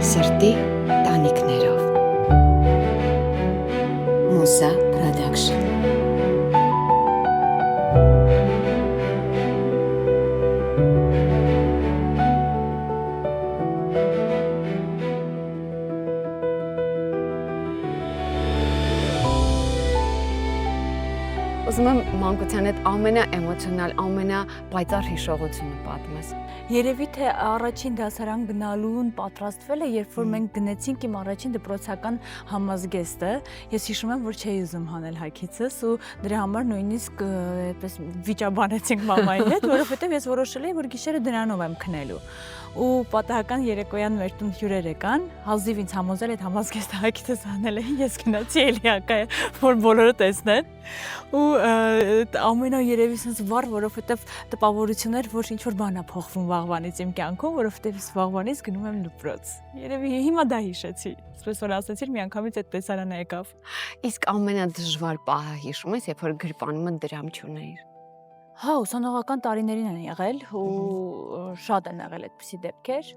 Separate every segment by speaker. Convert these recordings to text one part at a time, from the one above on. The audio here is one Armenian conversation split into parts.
Speaker 1: Սրտի տանիքներով Մուսա Production Ուզում եմ մանկության այդ ամենաէմոցիոնալ, ամենապայծառ հիշողությունը պատմես։
Speaker 2: Երևի թե առաջին դասարան գնալուն պատրաստվել է, երբ որ մենք գնեցինք իմ առաջին դպրոցական համազգեստը, ես հիշում եմ, որ չէի ուզում հանել հագիցս ու դրա համար նույնիսկ այդպես վիճաբանեցինք մամայի հետ, որովհետև ես որոշել էի, որ գիշերը դրանով եմ քնելու։ Ու պատահական երեկոյան մեր տուն հյուրեր եկան, հազիվ ինձ համոզել այդ համազգեստը հագիցս հանել էին, ես գնացի էլի հակա, որ բոլորը տեսնեն։ Ու ամենը երևի sense վառ, որովհետև տպավորություն էր, որ ինչ որ բան է փոխվում վաղվանից իմ կյանքում, որովհետև ես վաղվանից գնում եմ դպրոց։ Երևի հիմա դա հիշեցի։ Այսպես որ ասեցիր, մի անգամից այդ տեսարանը եկավ։
Speaker 1: Իսկ ամենադժվար պահը հիշում ես, երբ որ գրպանումը դրամ չունեիր։
Speaker 2: Հա, ուսանողական տարիներին են եղել ու շատ են եղել այդպիսի դեպքեր։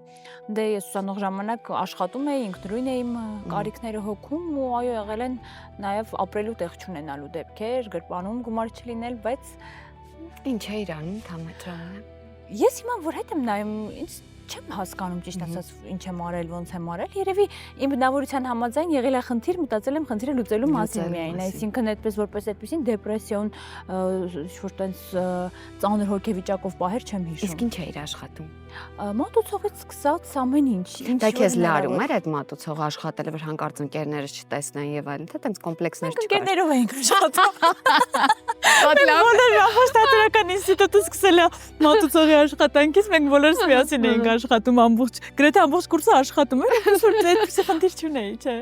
Speaker 2: Դե ես ուսանող ժամանակ աշխատում էի, ինքնուրույն էի իմ կարիքները հոգում ու այո, եղել են նաև ապրելու տեղ չունենալու դեպքեր, գրպանում գումար չլինել, բայց
Speaker 1: Ինչ էիր անում Թամետրանը։
Speaker 2: ես հիմա որ հետ եմ նայում, ինձ չեմ հասկանում ճիշտ ասած ինչ եմ արել, ոնց եմ արել։ Երևի իմ բնավորության համաձայն եղել է խնդիր, մտածել եմ խնդիրը լուծելու մասին միայն, այսինքն այդպես որպես այդպեսին դեպրեսիոն, ինչ-որ տենց ծանր հոգեվիճակով պահեր չեմ հիշում։
Speaker 1: Իսկ ինչ էիր աշխատում։
Speaker 2: Մատուցողից սկսած ամեն ինչ։
Speaker 1: Դա քեզ լարում էր այդ մատուցողը աշխատելը, որ հանկարծ ընկերներս չտեսնեն եւ այլն, թե տենց կոմպլեքսներ չկար։
Speaker 2: Ընկերներով էինք աշխատում։
Speaker 1: Շատ լավ։
Speaker 2: Բոլորը հաստատական ինստիտուտը սկսել է մատուցողի աշխատանքից, մենք բոլորս միասին էինք աշխատում ամբողջ, գրեթե ամբողջ կուրսը աշխատում էր, այսօր այդպեսի խնդիր չունեի, չէ։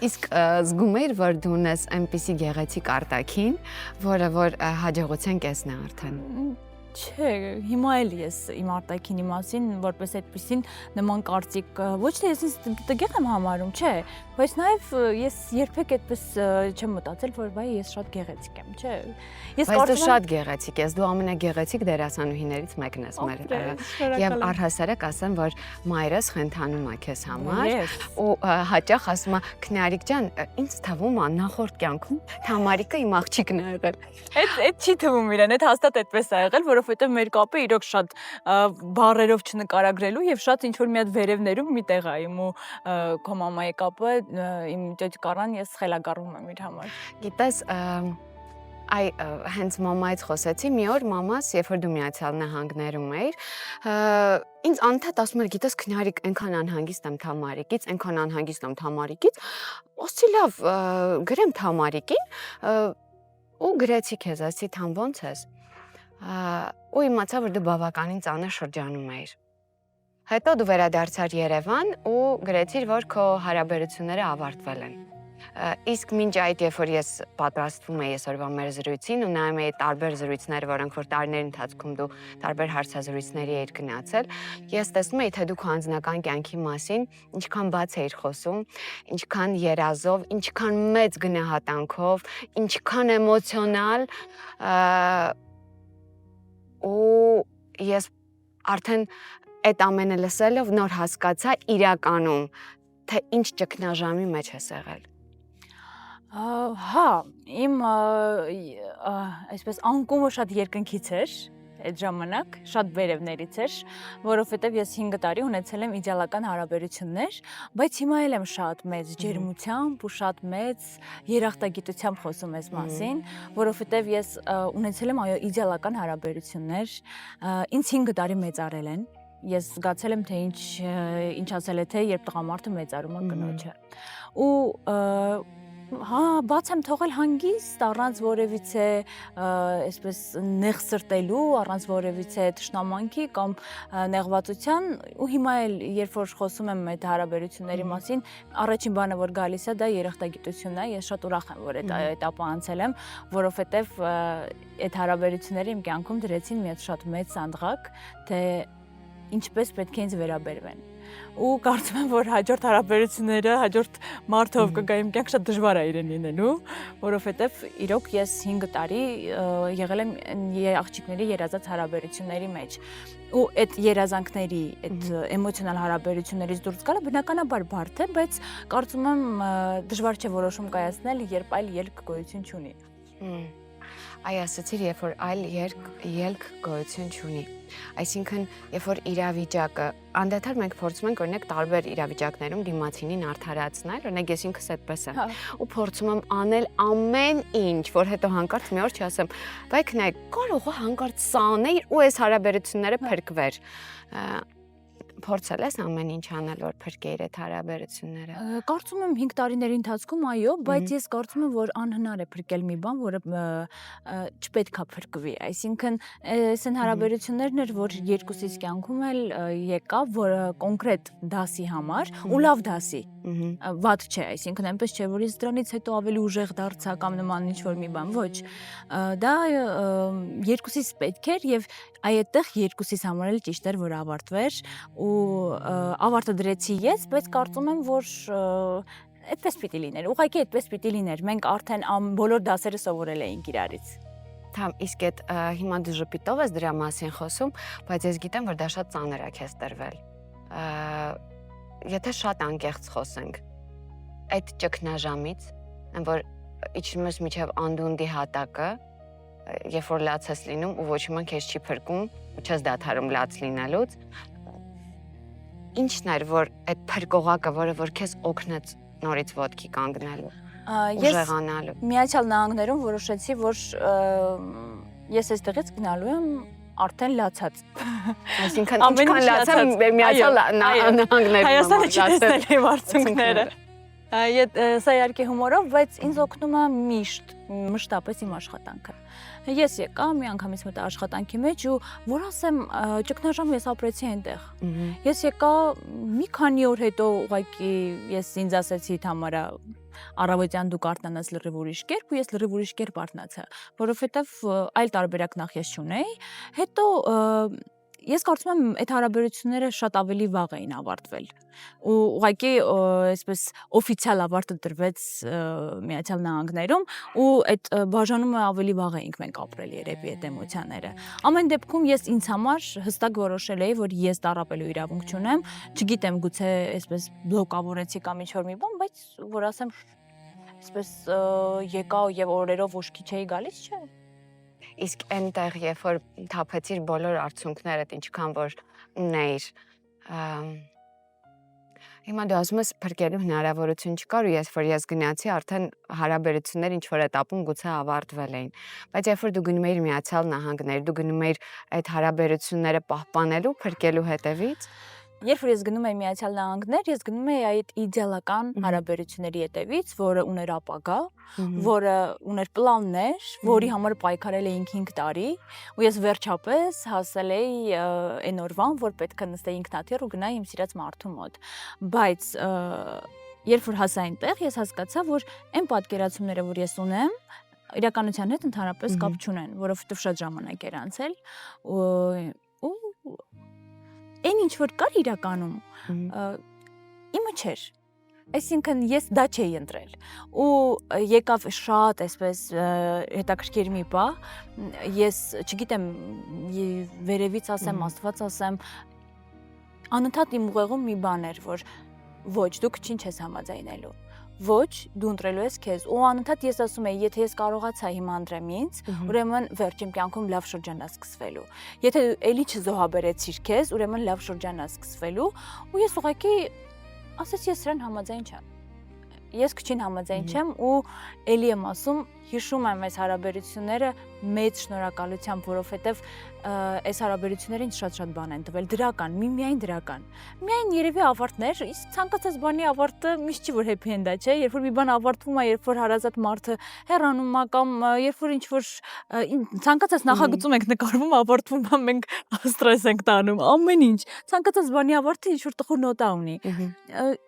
Speaker 1: Իսկ զգում էիր, որ դու ունես այնպիսի գեղեցիկ արտաքին, որը որ հաջողության կեսն է արդեն։
Speaker 2: Չէ, հիմա էլ ես իմ արտաքինի մասին որպես այդպեսին նման կարծիք ոչ թե ես ինձ տգեղ եմ համարում, չէ, բայց նաև ես երբեք այդպես չեմ մտածել, որ վայ ես շատ գեղեցիկ եմ, չէ։ Ես
Speaker 1: Բայց դու շատ գեղեցիկ ես, դու ամենագեղեցիկ դերասանուհիներից մեկն ես մեր։ Եվ առհասարակ ասեմ, որ մայրս խենթանում է քեզ համար ու հաճախ ասում է Քնարիկ ջան, ինձ թվում է նախորդ կյանքում Թամարիկը իմ աղջիկն է եղել։
Speaker 2: Այդ չի թվում իրեն, այդ հաստատ այդպես է եղել, որովհետև մեր կապը իրոք շատ բառերով չնկարագրելու եւ շատ ինչ որ մի հատ վերևներում մի տեղ է իմ ու քո մամայի կապը իմ ճոճկարան ես խելագարվում եմ իր համար։
Speaker 1: Գիտես, այ հենց մամայից խոսեցի, մի օր մամաս, երբ որ դու Միացյալ Նահանգներում էիր, ինձ անընդհատ ասում էր, գիտես Քնարիկ, այնքան անհանգիստ եմ Թամարիկից, այնքան անհանգիստ եմ Թամարիկից, ասեցի լավ, գրեմ Թամարիկին ու գրեցի քեզ, ասեցի Թամ ոնց ես։ Ու իմացա, որ դու բավականին ծանր շրջանում էիր։ Հետո դու վերադարձար Երևան ու գրեցիր, որ քո հարաբերությունները ավարտվել են։ Իսկ մինչ այդ, երբ որ ես պատրաստվում էի այսօրվա մեր զրույցին ու նայում էի տարբեր զրույցներ, որոնք որ տարիների ընթացքում դու տարբեր հարցազրույցների էիր գնացել, ես տեսնում էի, թե դու քո անձնական կյանքի մասին ինչքան բաց էիր խոսում, ինչքան երազով, ինչքան մեծ գնահատանքով, ինչքան էմոցիոնալ ու ես արդեն այդ ամենը լսելով նոր հասկացա իրականում, թե ինչ ճգնաժամի մեջ ես եղել։
Speaker 2: Հա, իմ այսպես անկումը շատ երկնքից էր այդ ժամանակ, շատ վերևներից էր, որովհետև ես 5 տարի ունեցել եմ իդեալական հարաբերություններ, բայց հիմա էլ եմ շատ մեծ ջերմությամբ ու շատ մեծ երախտագիտությամբ խոսում ես մասին, որովհետև ես ունեցել եմ այո իդեալական հարաբերություններ, ինձ 5 տարի մեծարել են, ես զգացել եմ թե ինչ ասել է թե երբ տղամարդը մեծարում է կնոջը։ Ու հա, բաց եմ թողել հանգիստ, առանց որևիցե այսպես նեղ սրտելու, առանց որևիցե թշնամանքի կամ նեղվածության ու հիմա էլ երբ որ խոսում եմ այդ հարաբերությունների մասին, առաջին բանը որ գալիս է դա երախտագիտությունն է, ես շատ ուրախ եմ որ այդ этаպը անցել եմ, որովհետև այդ հարաբերությունները իմ կյանքում դրեցին մի հատ շատ մեծ սանդղակ, թե ինչպես պետք է ինձ վերաբերվեն։ ու կարծում եմ, որ հաջորդ հարաբերությունները, հաջորդ մարդով կգա իմ կյանք շատ դժվար է իրեն լինելու, որովհետև իրոք ես 5 տարի եղել եմ աղջիկների երազած հարաբերությունների մեջ։ Ու այդ երազանքների, այդ էմոցիոնալ հարաբերություններից դուրս գալը բնականաբար բարդ է, բայց կարծում եմ դժվար չէ որոշում կայացնել, երբ այլ ելք գոյություն չունի։
Speaker 1: Այ ասացիր, երբ որ այլ ելք գոյություն չունի։ Այսինքն, երբ որ իրավիճակը անդադար մենք փորձում ենք օրինակ տարբեր իրավիճակներում դիմացինին արդարացնել, օրինակ ես ինքս այդպես եմ, ու փորձում եմ անել ամեն ինչ, որ հետո հանկարծ մի օր չասեմ, բայց նայ, կարող է հանկարծ սա անել ու այս հարաբերությունները փրկվեր։ Փորձել ես ամեն ինչ անել, որ փրկեիր այդ հարաբերությունները։
Speaker 2: Կարծում եմ 5 տարիների ընթացքում այո, բայց ես կարծում եմ, որ անհնար է փրկել մի բան, որը չպետք է փրկվի։ Այսինքն, այս են հարաբերություններն էր, որ երկուսից կյանքում էլ եկավ, որ կոնկրետ դասի համար ու լավ դասի։ Վատ չէ, այսինքն այնպես չէ, որ ես դրանից հետո ավելի ուժեղ դարձա կամ նման ինչ-որ մի բան, ոչ։ Դա երկուսից պետք էր եւ այդտեղ երկուսից համար էլ ճիշտ էր, որ ավարտվեր ու ավարտը դրեցի ես, բայց կարծում եմ, որ այդպես պիտի լիներ, ուղղակի այդպես պիտի լիներ, մենք արդեն բոլոր դասերը սովորել էինք իրարից։
Speaker 1: Իսկ այդ հիմա դու ժպիտով ես դրա մասին խոսում, բայց ես գիտեմ, որ դա շատ ծանր է քեզ տրվել։ Եթե շատ անկեղծ խոսենք, այդ ճգնաժամից, որ իջնում ես միջև անդունդի հատակը, երբ որ լաց ես լինում ու ոչ ոք քեզ չի փրկում, ու չես դադարում լաց լինելուց, ինչն էր, որ այդ փրկողակը, որը որ քեզ օգնեց նորից ոտքի կանգնելու, ուժեղանալու։
Speaker 2: Միացյալ Նահանգներում որոշեցի, որ ես այստեղից գնալու եմ արդեն լացած։
Speaker 1: Այսինքն ինչքան լաց եմ Միացյալ Նահանգներում
Speaker 2: Հայաստանը չտեսնել իմ արդյունքները։ Սա իհարկե հումորով, բայց ինձ օգնում է մշտապես իմ աշխատանքը։ Ես եկա, մի անգամից մտա աշխատանքի մեջ ու որ ասեմ, ճգնաժամ ես ապրեցի այնտեղ։ Ես եկա մի քանի օր հետո ուղղակի ես ինձ ասեցի Թամարա առավոտյան դու կարտնանաս լրիվ ուրիշ կերպ ու ես լրիվ ուրիշ կերպ արթնացա, որովհետև այլ տարբերակ նախ ես չունեի, հետո ես կարծում եմ այդ հարաբերությունները շատ ավելի վաղ էին ավարտվել ու ուղղակի այսպես օֆիցիալ ավարտը տրվեց Միացյալ Նահանգներում ու այդ բաժանումը ավելի վաղ էինք մենք ապրել երևի այդ էմոցիաները։ Ամեն դեպքում ես ինձ համար հստակ որոշել էի, որ ես տառապելու իրավունք չունեմ, չգիտեմ գուցե այսպես բլոկավորեցի կամ ինչ-որ մի բան, բայց որ ասեմ այսպես եկա եւ օրերով ուշքի չէի գալիս, չէ։
Speaker 1: Իսկ այնտեղ, երբ որ թափեցիր բոլոր արդյունքներդ, ինչքան որ ունեիր, հիմա դու ասում ես փրկելու հնարավորություն չկար ու ես գնացի, արդեն հարաբերություններ ինչ-որ этаպում գուցե ավարտվել էին, բայց երբ որ դու գնում էիր Միացյալ Նահանգներ, դու գնում էիր այդ հարաբերությունները պահպանելու, փրկելու հետևից։
Speaker 2: Երբ որ ես գնում էի Միացյալ Նահանգներ, ես գնում էի այդ իդեալական հարաբերությունների հետևից, որը ուներ ապագա, որը ուներ պլաններ, որի համար պայքարել էինք 5 տարի, ու ես վերջապես հասել էի այն օրվան, որ պետք է նստեի ինքնաթիռ ու գնայի իմ սիրած մարդու մոտ։ Բայց երբ որ հասա այնտեղ, ես հասկացա, որ այն պատկերացումները, որ ես ունեմ, իրականության հետ ընդհանրապես կապ չունեն, որովհետև շատ ժամանակ էր անցել ու այն ինչ որ կար իրականում իմը չէր, այսինքն ես դա չէի ընտրել ու եկավ շատ այսպես հետաքրքիր մի բան, ես չգիտեմ վերևից ասեմ, Աստված ասեմ, անընդհատ իմ ուղեղում մի բան էր, որ ոչ, դու քչին չես համաձայնելու, ոչ, դու ընտրելու ես քեզ ու անընդհատ ես ասում եի, եթե ես կարողացա հիմա ընտրեմ ինձ, ուրեմն վերջին կյանքում լավ շրջան է սկսվելու։ Եթե էլի չզոհաբերեցիր քեզ, ուրեմն լավ շրջան է սկսվելու ու ես ուղղակի ասեցի ես սրան համաձայն չեմ։ Ես քչին համաձայն չեմ ու էլի եմ ասում, հիշում եմ այս հարաբերությունները մեծ շնորհակալությամբ, որովհետև այս հարաբերությունները ինձ շատ բան են տվել, դրական, միայն դրական։ Միայն երևի ավարտներ, իսկ ցանկացած բանի ավարտը միշտ չի որ happy end-ա, չէ, երբ որ մի բան ավարտվում է, երբ որ հարազատ մարդը հեռանում է կամ երբ որ ինչ-որ ցանկացած նախագծում ենք նկարվում, ավարտվում է, մենք ստրես ենք տանում, ամեն ինչ։ Ցանկացած բանի ավարտը ինչ-որ տխուր նոտա ունի։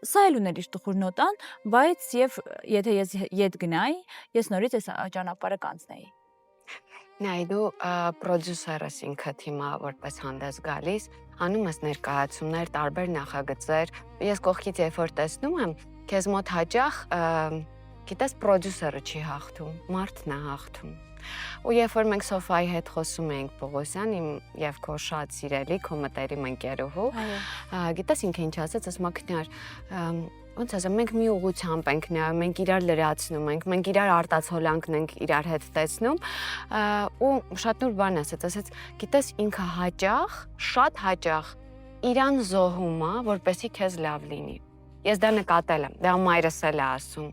Speaker 2: Սա էլ ուներ իր տխուր նոտան, բայց եւ եթե ես ետ գնայի, ես նորից այս ճանապարհը կանցնեի։
Speaker 1: Նայ դու պրոդյուսերս ինքը թիմա որպես հանդես գալիս, անում ես ներկայացումներ, տարբեր նախագծեր։ Ես կողքից երբ որ տեսնում եմ, քեզ մոտ հաճախ գիտես պրոդյուսերը չի հաղթում, մարդն է հաղթում։ Ու երբ որ մենք Սոֆայի հետ խոսում էինք Պողոսյան, իմ եւ քո շատ սիրելի քո մտերիմ ընկերուհու, գիտես ինքը ինչ ասաց, ասում ակնյար, ոնց ասեմ, մենք մի ուղղությամբ ենք նայում, մենք իրար լրացնում ենք, մենք իրար արտացոլանքն ենք իրար հետ տեսնում, ու շատ նոր բան ասաց, գիտես ինքը հաճախ, շատ հաճախ իրան զոհում է, որպեսզի քեզ լավ լինի։ Ես դա նկատել եմ, դա մայրս էլ է ասում,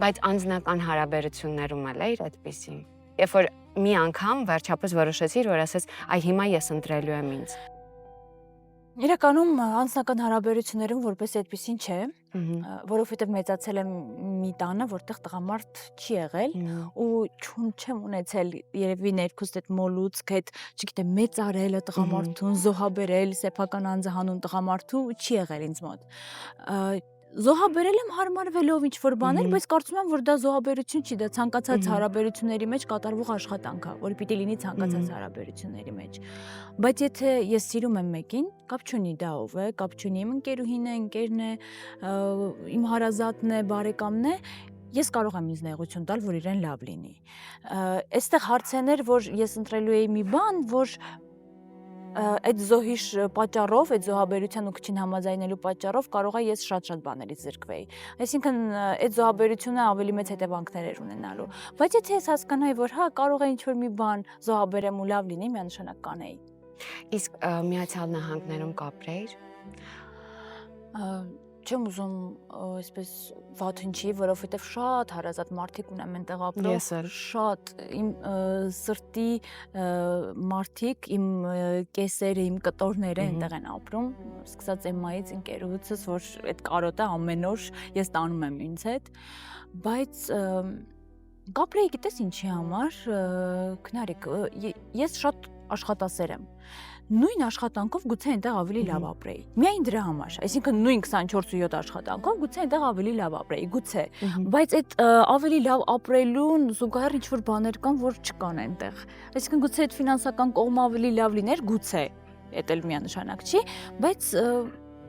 Speaker 1: բայց անձնական հարաբերություններում էլ է իր այդպիսին։ Երբ որ մի անգամ վերջապես որոշեցի, որ ասես, այ հիմա ես ընտրելու եմ ինձ։
Speaker 2: Իրականում անձնական հարաբերություններում որպես այդպեսին չէ, որովհետև մեծացել եմ մի տանը, որտեղ տղամարդ չի եղել ու չեմ ունեցել երևի ներքուստ այդ մոլուցք, այդ, չգիտեմ, մեծարելը տղամարդուն, զոհաբերել սեփական անձահանուն տղամարդու չի եղել ինձ մոտ։ Զոհաբերել եմ հարմարվելով ինչ-որ բաներ, բայց կարծում եմ, որ դա զոհաբերություն չի, դա ցանկացած հարաբերությունների մեջ կատարվող աշխատանք է, որ պիտի լինի ցանկացած հարաբերությունների մեջ։ Բայց եթե ես սիրում եմ մեկին, կապ չունի դա ով է, կապ չունի իմ ընկերուհին է, ընկերն է, իմ հարազատն է, բարեկամն է, ես կարող եմ ինձ նեղություն տալ, որ իրեն լավ լինի։ Այստեղ հարցն էր, որ ես ընտրելու էի մի բան, որ այդ զոհիշ պատճառով, այդ զոհաբերության ու քչին համաձայնելու պատճառով կարող է ես շատ բաներից զրկվեի։ Այսինքն այդ զոհաբերությունը ավելի մեծ հետևանքներ էր ունենալու։ Բայց եթե ես հասկանայի, որ հա կարող է ինչ-որ մի բան զոհաբերեմ ու լավ լինի, միանշանակ կանեի։
Speaker 1: Իսկ Միացյալ Նահանգներում կապրեիր։
Speaker 2: Չեմ ուզում այսպես վատ հնչի, որովհետև շատ հարազատ մարդիկ ունեմ այնտեղ ապրող, շատ իմ սրտի մարդիկ, իմ կեսերը, իմ կտորները այնտեղ են ապրում, սկսած Էմմայից ընկերուհուցս, որ այդ կարոտը ամեն օր ես տանում եմ ինձ հետ, բայց կապրեի գիտես ինչի համար, քնարիկ, ես շատ աշխատասեր եմ։ Նույն աշխատանքով գուցե այնտեղ ավելի լավ ապրեի։ Միայն դրա համար, այսինքն նույն 24/7 աշխատանքով գուցե այնտեղ ավելի լավ ապրեի, գուցե, բայց այդ ավելի լավ ապրելուն զուգահեռ ինչ-որ բաներ կան, որ չկան այնտեղ։ Այսինքն գուցե այդ ֆինանսական կողմը ավելի լավ լիներ, գուցե, դա էլ միանշանակ չի, բայց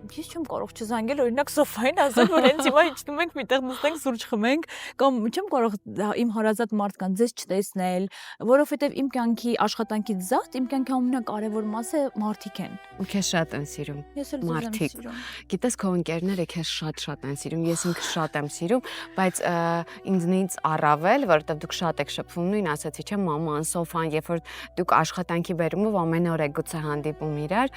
Speaker 2: ես չեմ կարող չզանգել օրինակ Սոֆային ասել, որ հենց հիմա իջնում ենք միտեղ նստենք սուրճ խմենք, կամ չեմ կարող իմ հարազատ մարդկանց ձեզ չտեսնել, որովհետև իմ կյանքի աշխատանքից զատ իմ կյանքի ամենակարևոր մասը մարդիկ են։
Speaker 1: Ու քեզ շատ են սիրում։
Speaker 2: Ես էլ ձեզ եմ սիրում։
Speaker 1: Գիտես քո ընկերները քեզ շատ են սիրում, ես ինքս շատ եմ սիրում, բայց ինձնից առավել, որովհետև դուք շատ եք շփվում, նույն ասացի, չէ՞, մաման, Սոֆան, երբ որ դուք աշխատանքի բերումով ամեն օր եք գուցե հանդիպում իրար,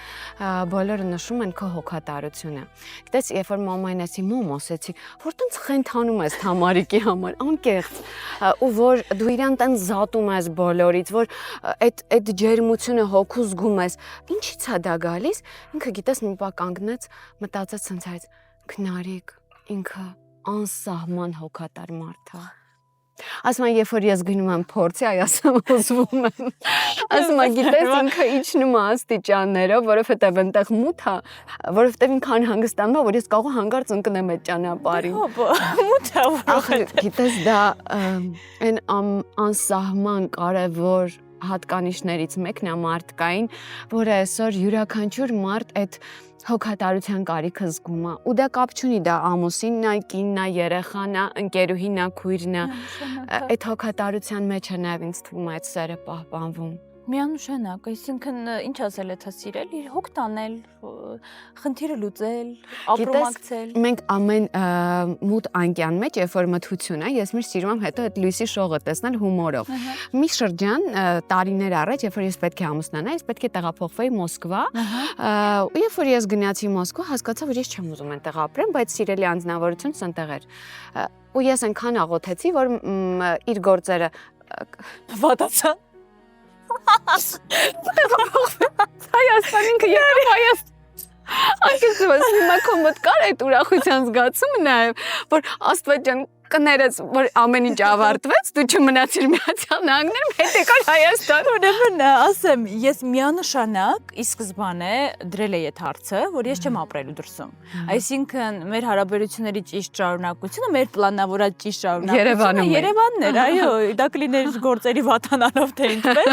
Speaker 1: բոլորը նշում են քո հոգատարությունը։ Գիտես, երբ որ մամային ասի, մոմ ասեցի, որ տենց խենթանում ես Թամարիկի համար, անկեղծ, ու որ դու իրան տենց զատում ես բոլորից, որ այդ ջերմությունը հոգու զգում ես, ինչի՞ց է դա գալիս, ինքը գիտես մի բա կանգնեց, մտածեց ցնցած, քնարիկ, ինքը անսահման հոգատար մարդ է։ Ասում եմ, երբ որ ես գնում եմ փորձի, այ ասում ուզվում եմ։ Ասում եմ, գիտես, ինքը իջնում է աստիճաններով, որովհետև այնտեղ մութ է, որովհետև ինքը անհանգստանում է, որ ես կարող հանկարծ ընկնեմ այդ ճանապարհին։
Speaker 2: Մութ է,
Speaker 1: Ախր, գիտես, դա այն անսահման կարևոր հատկանիշներից մեկն է մարդկային, որը այսօր յուրաքանչյուր մարդ այդ հոգատարության կարիքը զգում է, ու դա կապ չունի, դա ամուսինն է, կինն է, երեխան է, ընկերուհին է, քույրն է, այդ հոգատարության մեջ է նաև ինձ թվում է այդ սերը պահպանվում։
Speaker 2: Միանշանակ, այսինքն ինչ ասել է, թե սիրել, իր հոգ տանել, խնդիրը լուծել, ապրոմակցել։
Speaker 1: Մենք ամեն մութ անկյան մեջ, երբ որ մթություն է, ես միշտ սիրում եմ հետո այդ լույսի շողը տեսնել հումորով։ Մի շրջան տարիներ առաջ, երբ որ ես պետք է ամուսնանայի, ես պետք է տեղափոխվեի Մոսկվա, ու երբ որ ես գնացի Մոսկվա, հասկացա, որ ես չեմ ուզում այնտեղ ապրեմ, բայց սիրելի անձնավորությունս այնտեղ էր։ Ու ես այնքան աղոթեցի, որ իր գործերը
Speaker 2: վատացան։
Speaker 1: Հայաստան ինքը եկավ Հայաստան։ Անկեղծ հիմա քո մոտ կար այդ ուրախության զգացումը նաև, որ Աստված ջան, կներես, որ ամեն ինչ ավարտվեց, դու չմնացիր Միացյալ Նահանգներում, հետ եկար Հայաստան։
Speaker 2: Ուրեմն ասեմ, ես միանշանակ ի սկզբանե դրել էի այդ հարցը, որ ես չեմ ապրելու դրսում։ Այսինքն մեր հարաբերությունների ճիշտ շարունակությունը, մեր պլանավորած ճիշտ շարունակությունը Երևանն էր, այո, դա կլիներ գործերի վատանալով թե ինչպես,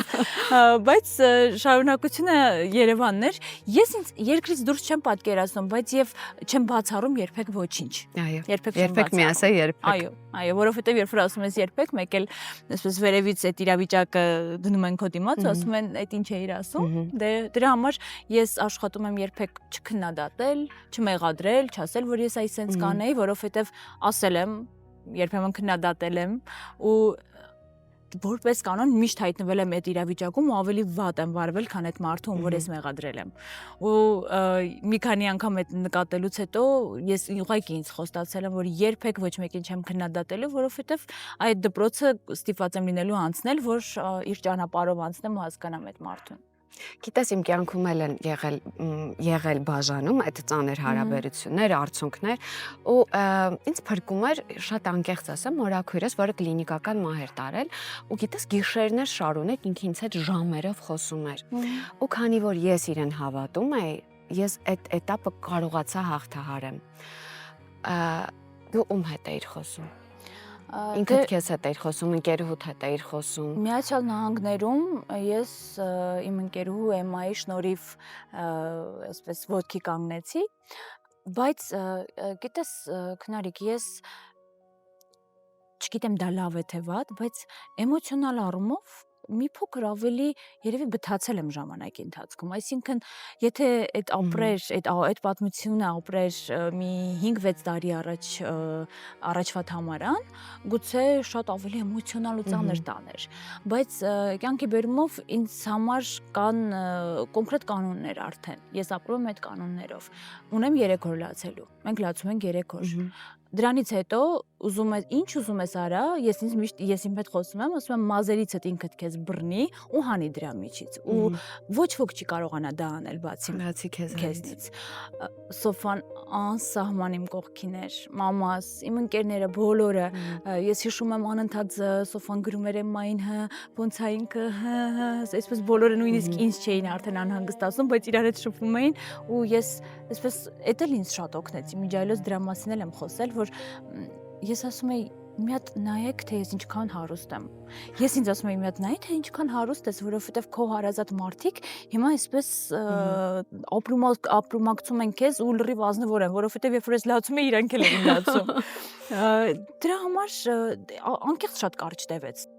Speaker 2: բայց շարունակությունը Երևանն էր։ Ես ինձ երկրից դուրս չեմ պատկերացնում, բայց եւ չեմ բացառում երբեք ոչինչ։
Speaker 1: Այո,
Speaker 2: Երբեք
Speaker 1: մի ասա երբեք։
Speaker 2: Այո, որովհետեւ երբ որ ասում ես երբեք, մեկ էլ այսպես վերևից այդ իրավիճակը դնում են քո դիմաց, ասում են, այդ ինչ էիր ասում։ Դե դրա համար ես աշխատում եմ երբեք չքննադատել, չմեղադրել, չասել, որ ես այսպես կանեի, որովհետեւ ասել եմ, երբեմն քննադատել եմ ու որպես կանոն միշտ հայտնվել եմ այդ իրավիճակում ու ավելի վատ եմ վարվել, քան այդ մարդը, ում որ ես մեղադրել եմ։ Ու մի քանի անգամ այդ նկատելուց հետո ես ուղղակի ինձ խոստացել եմ, որ երբեք ոչ մեկին չեմ քննադատելու, որովհետև այդ դպրոցը ստիպված եմ լինելու անցնել, որ իր ճանապարհով անցնեմ ու հասկանամ այդ մարդուն։
Speaker 1: Գիտես, իմ կյանքում էլ են եղել բաժանում այդ ծանր հարաբերություններ, արցունքներ ու ինձ փրկում էր շատ անկեղծ ասեմ մորաքույրս, որը կլինիկական մահ էր տարել ու գիտես գիշերներ շարունակ ինքնից հետ ժամերով խոսում էր։ Ու քանի որ ես իրեն հավատում էի, ես այդ этаպը կարողացա հաղթահարեմ։ Դու ում հետ էիր խոսում։ Ինքդ քեզ հետ էիր խոսում, ընկերուհուդ հետ էիր խոսում։
Speaker 2: Միացյալ Նահանգներում ես իմ ընկերուհու Էմմայի շնորհիվ այսպես ոտքի կանգնեցի, բայց գիտես քնարիկ, ես չգիտեմ դա լավ է թե վատ, բայց էմոցիոնալ առումով մի փոքր ավելի երևի բթացել եմ ժամանակի ընթացքում, այսինքն եթե այդ ապրեր, այդ պատմությունը ապրեր մի 5-6 տարի առաջվա համարան, գուցե շատ ավելի էմոցիոնալ ու ծանր տաներ, բայց կյանքի բերումով ինձ համար կան կոնկրետ կանոններ արդեն, ես ապրում եմ այդ կանոններով, ունեմ 3 օր լացելու, մենք լացում ենք 3 օր, դրանից հետո ինչ ուզում ես արա, ես իմ հետ խոսում եմ, ասում եմ մազերիցդ ինքդ քեզ բռնի ու հանի դրա միջից ու ոչ ոք չի կարողանա դա անել բացի քեզնից։ Սոֆան անսահման իմ կողքին էր, մամաս, իմ ընկերները բոլորը, ես հիշում եմ անընդհատ Սոֆան գրում էր Էմմային, ոնց է ինքը, այսպես բոլորը նույնիսկ ինձ չէին արդեն անհանգստացնում, բայց իրար հետ շփվում էին ու ես այսպես էդ էլ ինձ շատ օգնեց, իմիջիայլոց դրա մասին էլ եմ խոսել, որ ես ասում եի մի հատ նայեք թե ես ինչքան հարուստ եմ։ Ես ինձ ասում եի մի հատ նայ թե ինչքան հարուստ ես, որովհետև քո հարազատ մարդիկ հիմա այսպես ապրումակցում են քեզ ու լրիվ ազնվոր են, որովհետև երբ որ ես լացում եի, իրանք էլ էին լացում։ Դրա համար անկեղծ շատ կարճ տևեց։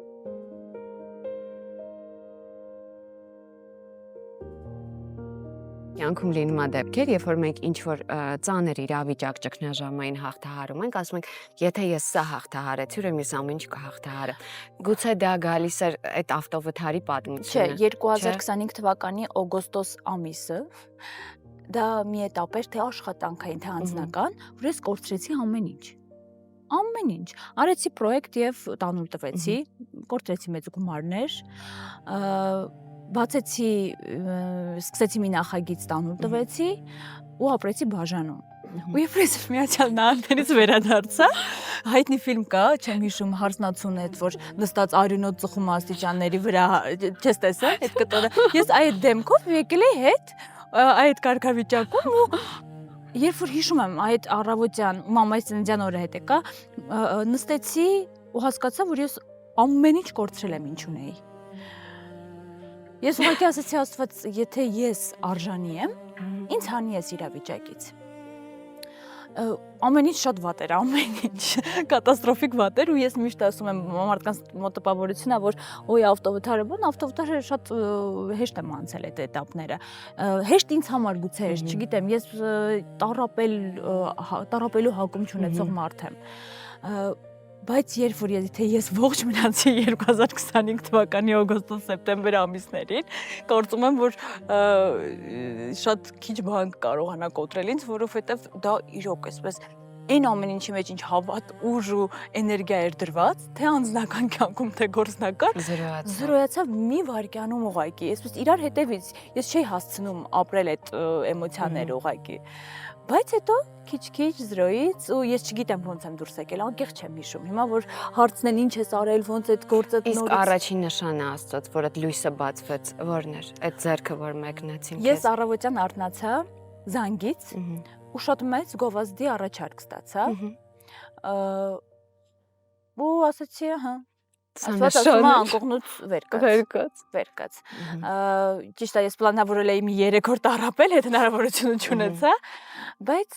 Speaker 1: Կյանքում լինում է դեպքեր, երբ որ մենք ինչ-որ ծանր իրավիճակ ճգնաժամային հաղթահարում ենք, ասում ենք, եթե ես սա հաղթահարեցի, ուրեմն ես ամեն ինչ կհաղթահարեմ։ Գուցե դա գալիս էր այդ ավտովթարի պատմությունը։
Speaker 2: Չէ, 2025 թվականի օգոստոս ամիսը դա մի էտապ էր, թե աշխատանքային, թե անձնական, որ ես կորցրեցի ամեն ինչ։ Ամեն ինչ։ Արեցի պրոյեկտ եւ տանուլ տվեցի, կորցրեցի մեծ գումարներ, բացեցի, սկսեցի մի նախագիծ տանուլ տվեցի ու ապրեցի բաժանում։ Ու երբ ես Միացյալ Նահանգներից վերադարձա, հայտնի ֆիլմ կա, չեմ հիշում, հարսնացուն այդ, որ նստած արյունոտ ծխում աստիճանների վրա, չես տեսել այդ կտորը։ Ես այդ դեմքով եկել էի հետ, այդ կարգավիճակում ու երբ որ հիշում եմ այդ առավոտյան, մամայիս ծննդյան օրը հետ եկա, նստեցի ու հասկացա, որ ես ամեն ինչ կորցրել եմ, ինչ ունեի։ Ես ուղղակի ասացի Աստված, եթե ես արժանի եմ, ինձ հանի ես իրավիճակից։ Ամեն ինչ շատ վատ էր, ամեն ինչ կատաստրոֆիկ վատ էր ու ես միշտ ասում եմ մարդկանց մոտ տպավորությունն է, որ օй ավտովթարը շատ հեշտ եմ անցել այդ էտապները։ Հեշտ ինձ համար գուցե հեշտ, չգիտեմ, ես տառապելու հակում չունեցող մարդ եմ։ Բայց երբ որ ես ողջ մնացի 2025 թվականի օգոստոս-սեպտեմբեր ամիսներին, կարծում եմ, որ շատ քիչ բան կարողանա կոտրել ինձ, որովհետև դա իրոք էսպես այն ամեն ինչի մեջ ինչ հավատ, ուժ ու էներգիա էր դրված, թե անձնական կյանքում, թե գործնական, զրոյացավ մի վայրկյանում ուղղակի, այսպես իրար հետևից ես չէի հասցնում ապրել այդ էմոցիաները ուղղակի։ Բայց հետո քիչ-քիչ զրոյից ու ես չգիտեմ ոնց եմ դուրս եկել, անկեղծ չեմ հիշում։ Հիմա որ հարցնեն ինչ ես արել, ոնց այդ գործը
Speaker 1: Իսկ առաջին նշանը Աստծոց, որ այդ լույսը բացվեց, ո՞րն էր։ Այդ ձեռքը, որ մեկնեցին քեզ։
Speaker 2: Ես առավոտյան արթնացա զանգից ու շատ մեծ գովազդի առաջարկ ստացա։ Ու ասացի, ահա Աստված ասում է անկողնուց վերկաց։ Ճիշտ է, ես պլանավորել էի մի 3 օր տառապել, այդ հնարավորությունը չունեցա, բայց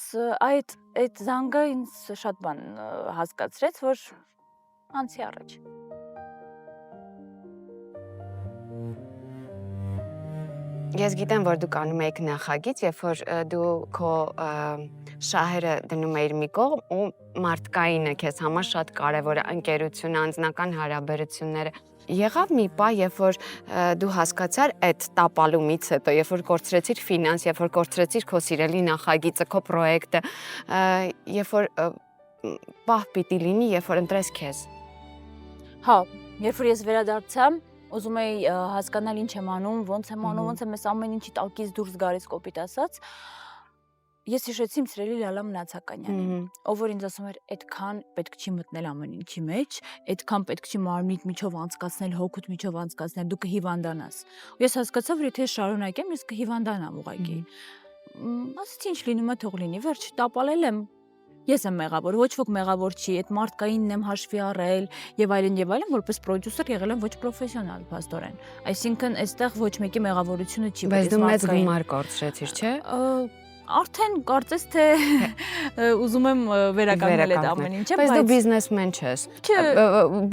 Speaker 2: այդ զանգը ինձ շատ բան հասկացրեց, որ անցի առաջ։
Speaker 1: Ես գիտեմ, որ դու կանում էիք նախագիծ, երբ որ դու քո շահերը դնում էիր մի կողմ ու մարդկայինը քեզ համար շատ կարևոր է, ընկերությունը, անձնական հարաբերությունները։ Եղավ մի պահ, երբ որ դու հասկացար այդ տապալումից հետո, երբ որ կորցրեցիր ֆինանս, երբ որ կորցրեցիր քո սիրելի նախագիծը, քո պրոյեկտը, երբ որ պահ պիտի լինի, երբ որ ընտրես քեզ։
Speaker 2: Հա, երբ որ ես վերադարձա, ուզում էի հասկանալ ինչ եմ անում, ոնց եմ անում, ոնց եմ ես ամեն ինչի տակից դուրս գալիս կոպիտ ասած։ Ես հիշեցի իմ սիրելի Լալա Մնացականյանին, ով որ ինձ ասում էր, այդքան պետք չի մտնել ամեն ինչի մեջ, այդքան պետք չի մարմնիդ միջով անցկացնել, հոգուդ միջով անցկացնել, դու կհիվանդանաս։ Ու ես հասկացա, որ եթե ես շարունակեմ, ես կհիվանդանամ ուղղակի։ Ասացի ինչ լինում է, թող լինի, վերջ տապալել եմ։ Ես եմ մեղավոր, ոչ ոք մեղավոր չի, այդ մարդկայինն եմ հաշվի առել եւ այլն, որպես պրոդյուսեր եղել եմ ոչ պրոֆեսիոնալ փաստորեն։ Այսինքն, այստեղ ոչ մեկի մեղավորությունը չի։
Speaker 1: Բայց դու մեծ գումար կորցրեցիր, չէ՞։
Speaker 2: Արդեն կարծես թե ուզում եմ վերականգնել այդ ամեն ինչը,
Speaker 1: բայց դու բիզնեսմեն չես։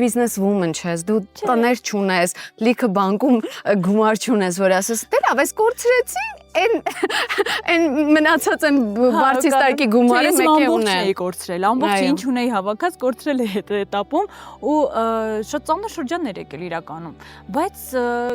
Speaker 1: Բիզնես վումեն չես, դու տներ չունես, լիքը բանկում գումար չունես, որ ասես, դե լավ, այս կորցրեցի, այն մնացած եմ բարձից տարկի գումարը մեկի ունեմ։
Speaker 2: Ես ամբողջ էի կորցրել, ամբողջ ինչ ունեի հավաքած կորցրել էի այդ этаպում ու շատ ծանր շրջաններ եկել իրականում։ Բայց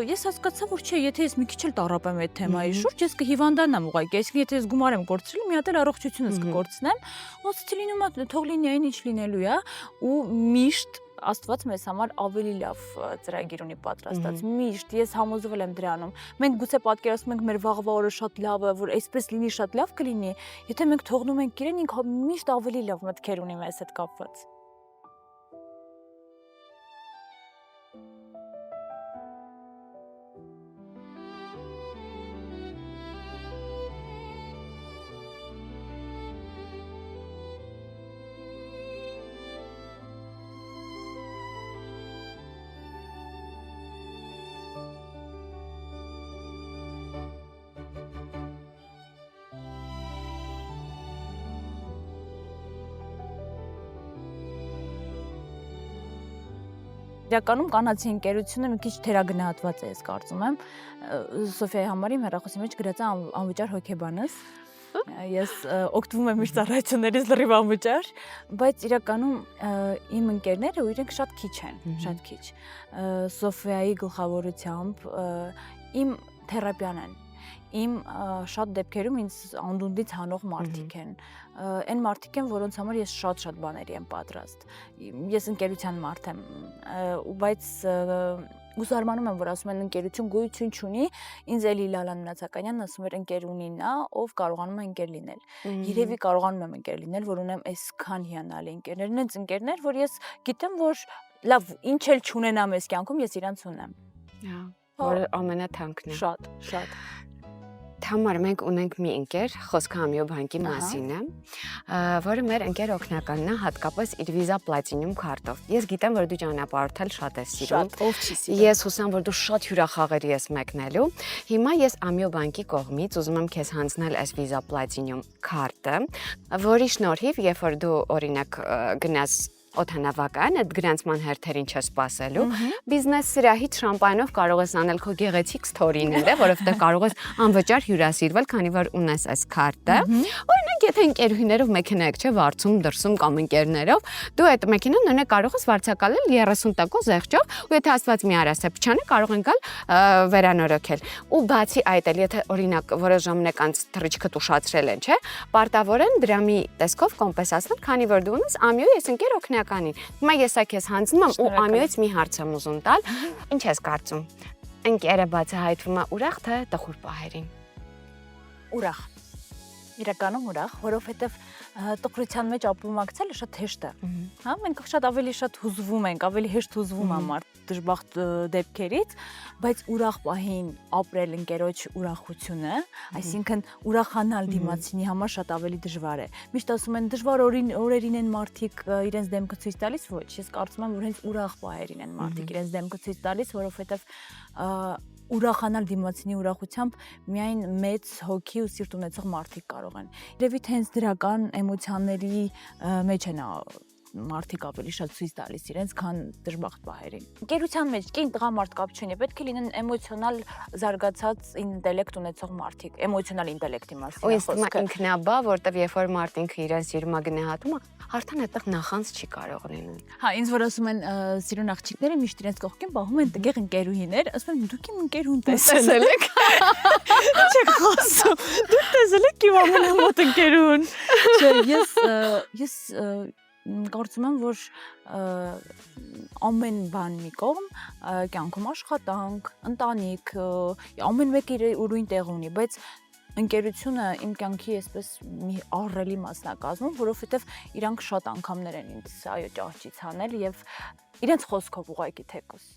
Speaker 2: ես հասկացա, որ չէ, եթե ես մի քիչ էլ տառապեմ այդ թեմայի շուրջ, ես կհիվանդանամ ուղղակի, այսինքն եթե ես գումար եմ կորցրել, մի հատ էլ առողջությունս կկորցնեմ, ոսից լինում է թող լինի այն ինչ լինելու է ու միշտ Աստված մեզ համար ավելի լավ ծրագիր ունի պատրաստած։ Միշտ ես համոզվել եմ դրանում։ Մենք գուցե պատկերացնում ենք մեր վաղվա օրը շատ լավ է, որ այսպես լինի, շատ լավ կլինի, եթե մենք թողնում ենք իրեն, ինքը միշտ ավելի լավ մտքեր ունի մեզ հետ կապված։ Իրականում կանացի ընկերությունը մի քիչ թերագնահատված է, ես կարծում եմ։ Սոֆիայի համար իմ հեռախոսի մեջ գրած է անվճար հոգեբանս։ Ես օգտվում եմ իր ծառայություններից լրիվ անվճար, բայց իրականում իմ ընկերները ու իրենք շատ քիչ են, շատ քիչ։ Սոֆիայի գլխավորությամբ իմ թերապիան են։ Իմ շատ դեպքերում ինձ անդունդից հանող մարդիկ են։ Այն մարդիկ են, որոնց համար ես շատ բաների եմ պատրաստ։ Ես ընկերության մարդ եմ, բայց ու զարմանում եմ, որ ասում են ընկերություն գոյություն չունի, ինձ էլի Լալան Մնացականյանն ասում էր ընկերունին նա, ով կարողանում է ընկեր լինել։ Երևի կարողանում եմ ընկեր լինել, որ ունեմ այսքան հիանալի ընկերներ, նենց ընկերներ, որ ես գիտեմ, որ լավ, ինչ էլ չունենամ այս կյանքում, ես իրանց ունեմ։
Speaker 1: Որ ամենաթանկն է։
Speaker 2: Շատ։
Speaker 1: Թամար, մենք ունենք մի ընկեր, խոսքը Ամիոբանկի մասին է, որը մեր ընկեր օգնականն է, հատկապես իր Visa Platinum քարտով։ Ես գիտեմ, որ դու ճանապարհորդել շատ ես սիրում։
Speaker 2: Ով չի սիրում։
Speaker 1: Ես հուսամ, որ դու շատ հյուրախաղերի ես մեկնելու։ Հիմա ես Ամիոբանկի կողմից ուզում եմ քեզ հանձնել այս Visa Platinum քարտը, որի շնորհիվ, երբ որ դու օրինակ գնաս օդանավական, այդ գրանցման հերթերին չես սպասելու, բիզնես սրահից շամպայնով կարող ես անել քո գեղեցիկ սթորիները, որովհետև կարող ես անվճար հյուրասիրվել, քանի որ ունես այս քարտը։ Օրինակ, եթե ընկերուհիներով մեքենա եք, չէ, վարձում, դրսում կամ ընկերներով, դու այդ մեքենան նույնը կարող ես վարձակալել 30% զեղչով, ու եթե Աստված մի արասեփ չանի, կարող են գալ վերանորոգել։ Ու բացի այդ էլ, եթե օրինակ որոշ ժամանակ անց թռիչքդ ուշացրել են, չէ, պարտավոր են դրամի տեսքով կոմպենսացնել, քանի որ դու ունես Ամիոյի ես ընկեր օգնականին։ Հիմա ես քեզ հանձնում եմ ու Ամիոյից մի հարց եմ ուզում տալ։ Ինչ ես կարծում։ Ընկերը բացահայտվում է ուրախ թե տխուր պահերին։
Speaker 2: Ուրախ։ իրականում ուրախ, որովհետև տխրության մեջ ապրումակցելը շատ հեշտ է։ Հա, մենք շատ ավելի շատ հուզվում ենք, ավելի հեշտ հուզվում է մարդ դժբախտ դեպքերից, բայց ուրախ պահին ապրել ընկերոջ ուրախությունը, այսինքն ուրախանալ դիմացինի համար շատ ավելի դժվար է։ Միշտ ասում են դժվար օրերին են մարդիկ իրենց դեմքը ցույց տալիս, ոչ, ես կարծում եմ, որ հենց ուրախ պահերին են մարդիկ իրենց դեմքը ցույց տալիս, որովհետև ուրախանալ դիմացինի ուրախությամբ միայն մեծ հոգի ու սիրտ ունեցող մարդիկ կարող են։ Երևի թե հենց դրական էմոցիաների մեջ են մարդիկ ավելի շատ ցույց տալիս իրենց, քան դժբախտ պահերին։ Ընկերության մեջ կին տղամարդ կապ չունի, պետք է լինեն էմոցիոնալ զարգացած ինտելեկտ ունեցող մարդիկ, էմոցիոնալ ինտելեկտի մասին։
Speaker 1: Ու ինձ թվում է ինքնաբավ, որտեվ երբ որ մարդ ինքը իրեն սիրում է գնահատում է, արդեն այդտեղ նախանց չի կարող լինել։
Speaker 2: Հա, ինձ որ ասում են սիրուն աղջիկները միշտ իրենց կողքին պահում են տգեղ ընկերուհիներ, ասում են դուք իմ ընկերուն տեսել եք։ Չեք խոսում։ Դուք տեսել եք իմ ամենամոտ ընկերուն։ Չէ, ես կարծում եմ, որ ամեն բան մի կողմ, կյանքում աշխատանք, ընտանիք, ամեն մեկը իր ուրույն տեղ ունի, բայց ընկերությունը իմ կյանքի այսպես մի ահռելի մասն է կազմում, որովհետև իրանք շատ անգամներ են ինձ այո ճահճից հանել եւ իրենց խոսքով ուղղակի թեկուս։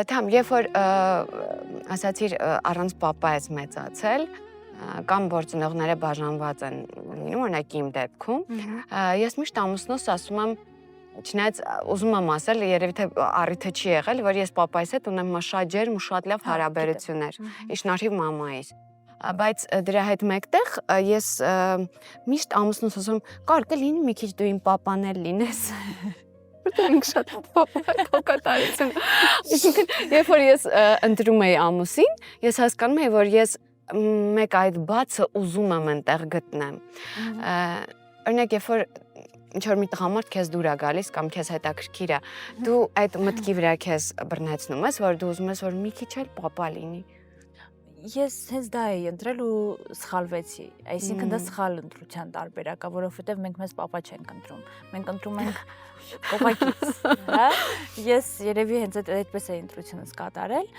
Speaker 1: Թամ, երբ որ ասացիր առանց պապա ես մեծացել, կամ գործունողները բաժանված են լինում, օրինակ իմ դեպքում, ես միշտ ամուսնուս ասում եմ, չնայած ուզում եմ ասել, երևի թե առիթը չի եղել, որ ես պապայիս հետ ունեմ շատ ջերմ ու շատ լավ հարաբերություններ, ի շնորհիվ մամայիս։ Բայց դրա հետ մեկտեղ ես միշտ ամուսնուս ասում, կարկ է լինի մի քիչ դու իմ պապան էլ լինես։ Ինք շատ փոխկատարություն։ Այսինքն, երբ որ ես ընտրում էի ամուսին, ես հասկանում էի, որ ես մեկ այդ բացը ուզում եմ այնտեղ գտնեմ։ Օրինակ, երբ որ ինչ-որ մի տղամարդ քեզ դուր է գալիս կամ քեզ հետաքրքիր է, դու այդ մտքի վրա քեզ բռնեցնում ես, որ դու ուզում ես, որ մի քիչ էլ պապա լինի։
Speaker 2: Ես հենց դա էի ընտրել ու սխալվեցի, այսինքն դա սխալ ընտրության տարբերակ է, որովհետև մենք մեզ պապա չենք ընտրում, մենք ընտրում ենք կողակից, հա, ես երևի հենց այդպես էի ընտրությունս կատարել,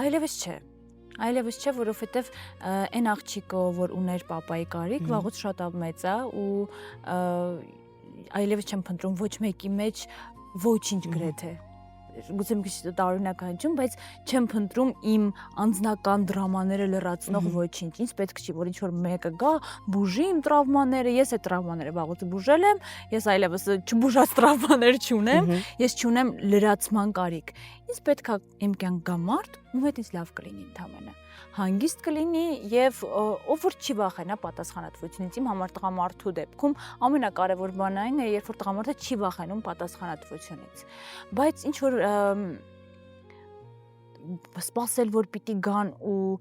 Speaker 2: այլևս չէ, որովհետև այն աղջիկը, որ ուներ պապայի կարիք, վաղուց շատ մեծ է ու այլևս չեմ փնտրում ոչ մեկի մեջ ոչինչ գրեթե։ Գուցե մի քիչ տարօրինակ հնչում, բայց չեմ փնտրում իմ անձնական դրամաները լրացնող ոչինչ։ Ինձ պետք չի, որ ինչ-որ մեկը գա, բուժի իմ տրավմաները, ես այդ տրավմաները վաղուց բուժել եմ, ես այլևս չբուժած տրավմաներ չունեմ, ես չունեմ լրացման կարիք։ Ինձ պետք է իմ կյանք գա մարդ, ում հետ ինձ լավ կլինի ընդհանրապես։ Հանգիստ կլինի եւ ով որ չի վախենա պատասխանատվությունից։ Իմ համար տղամարդու դեպքում ամենակարևոր բանը այն է, երբ որ տղամարդը չի վախենում պատասխանատվությունից։ Բայց ինչ որ սպասել, որ պիտի գան ու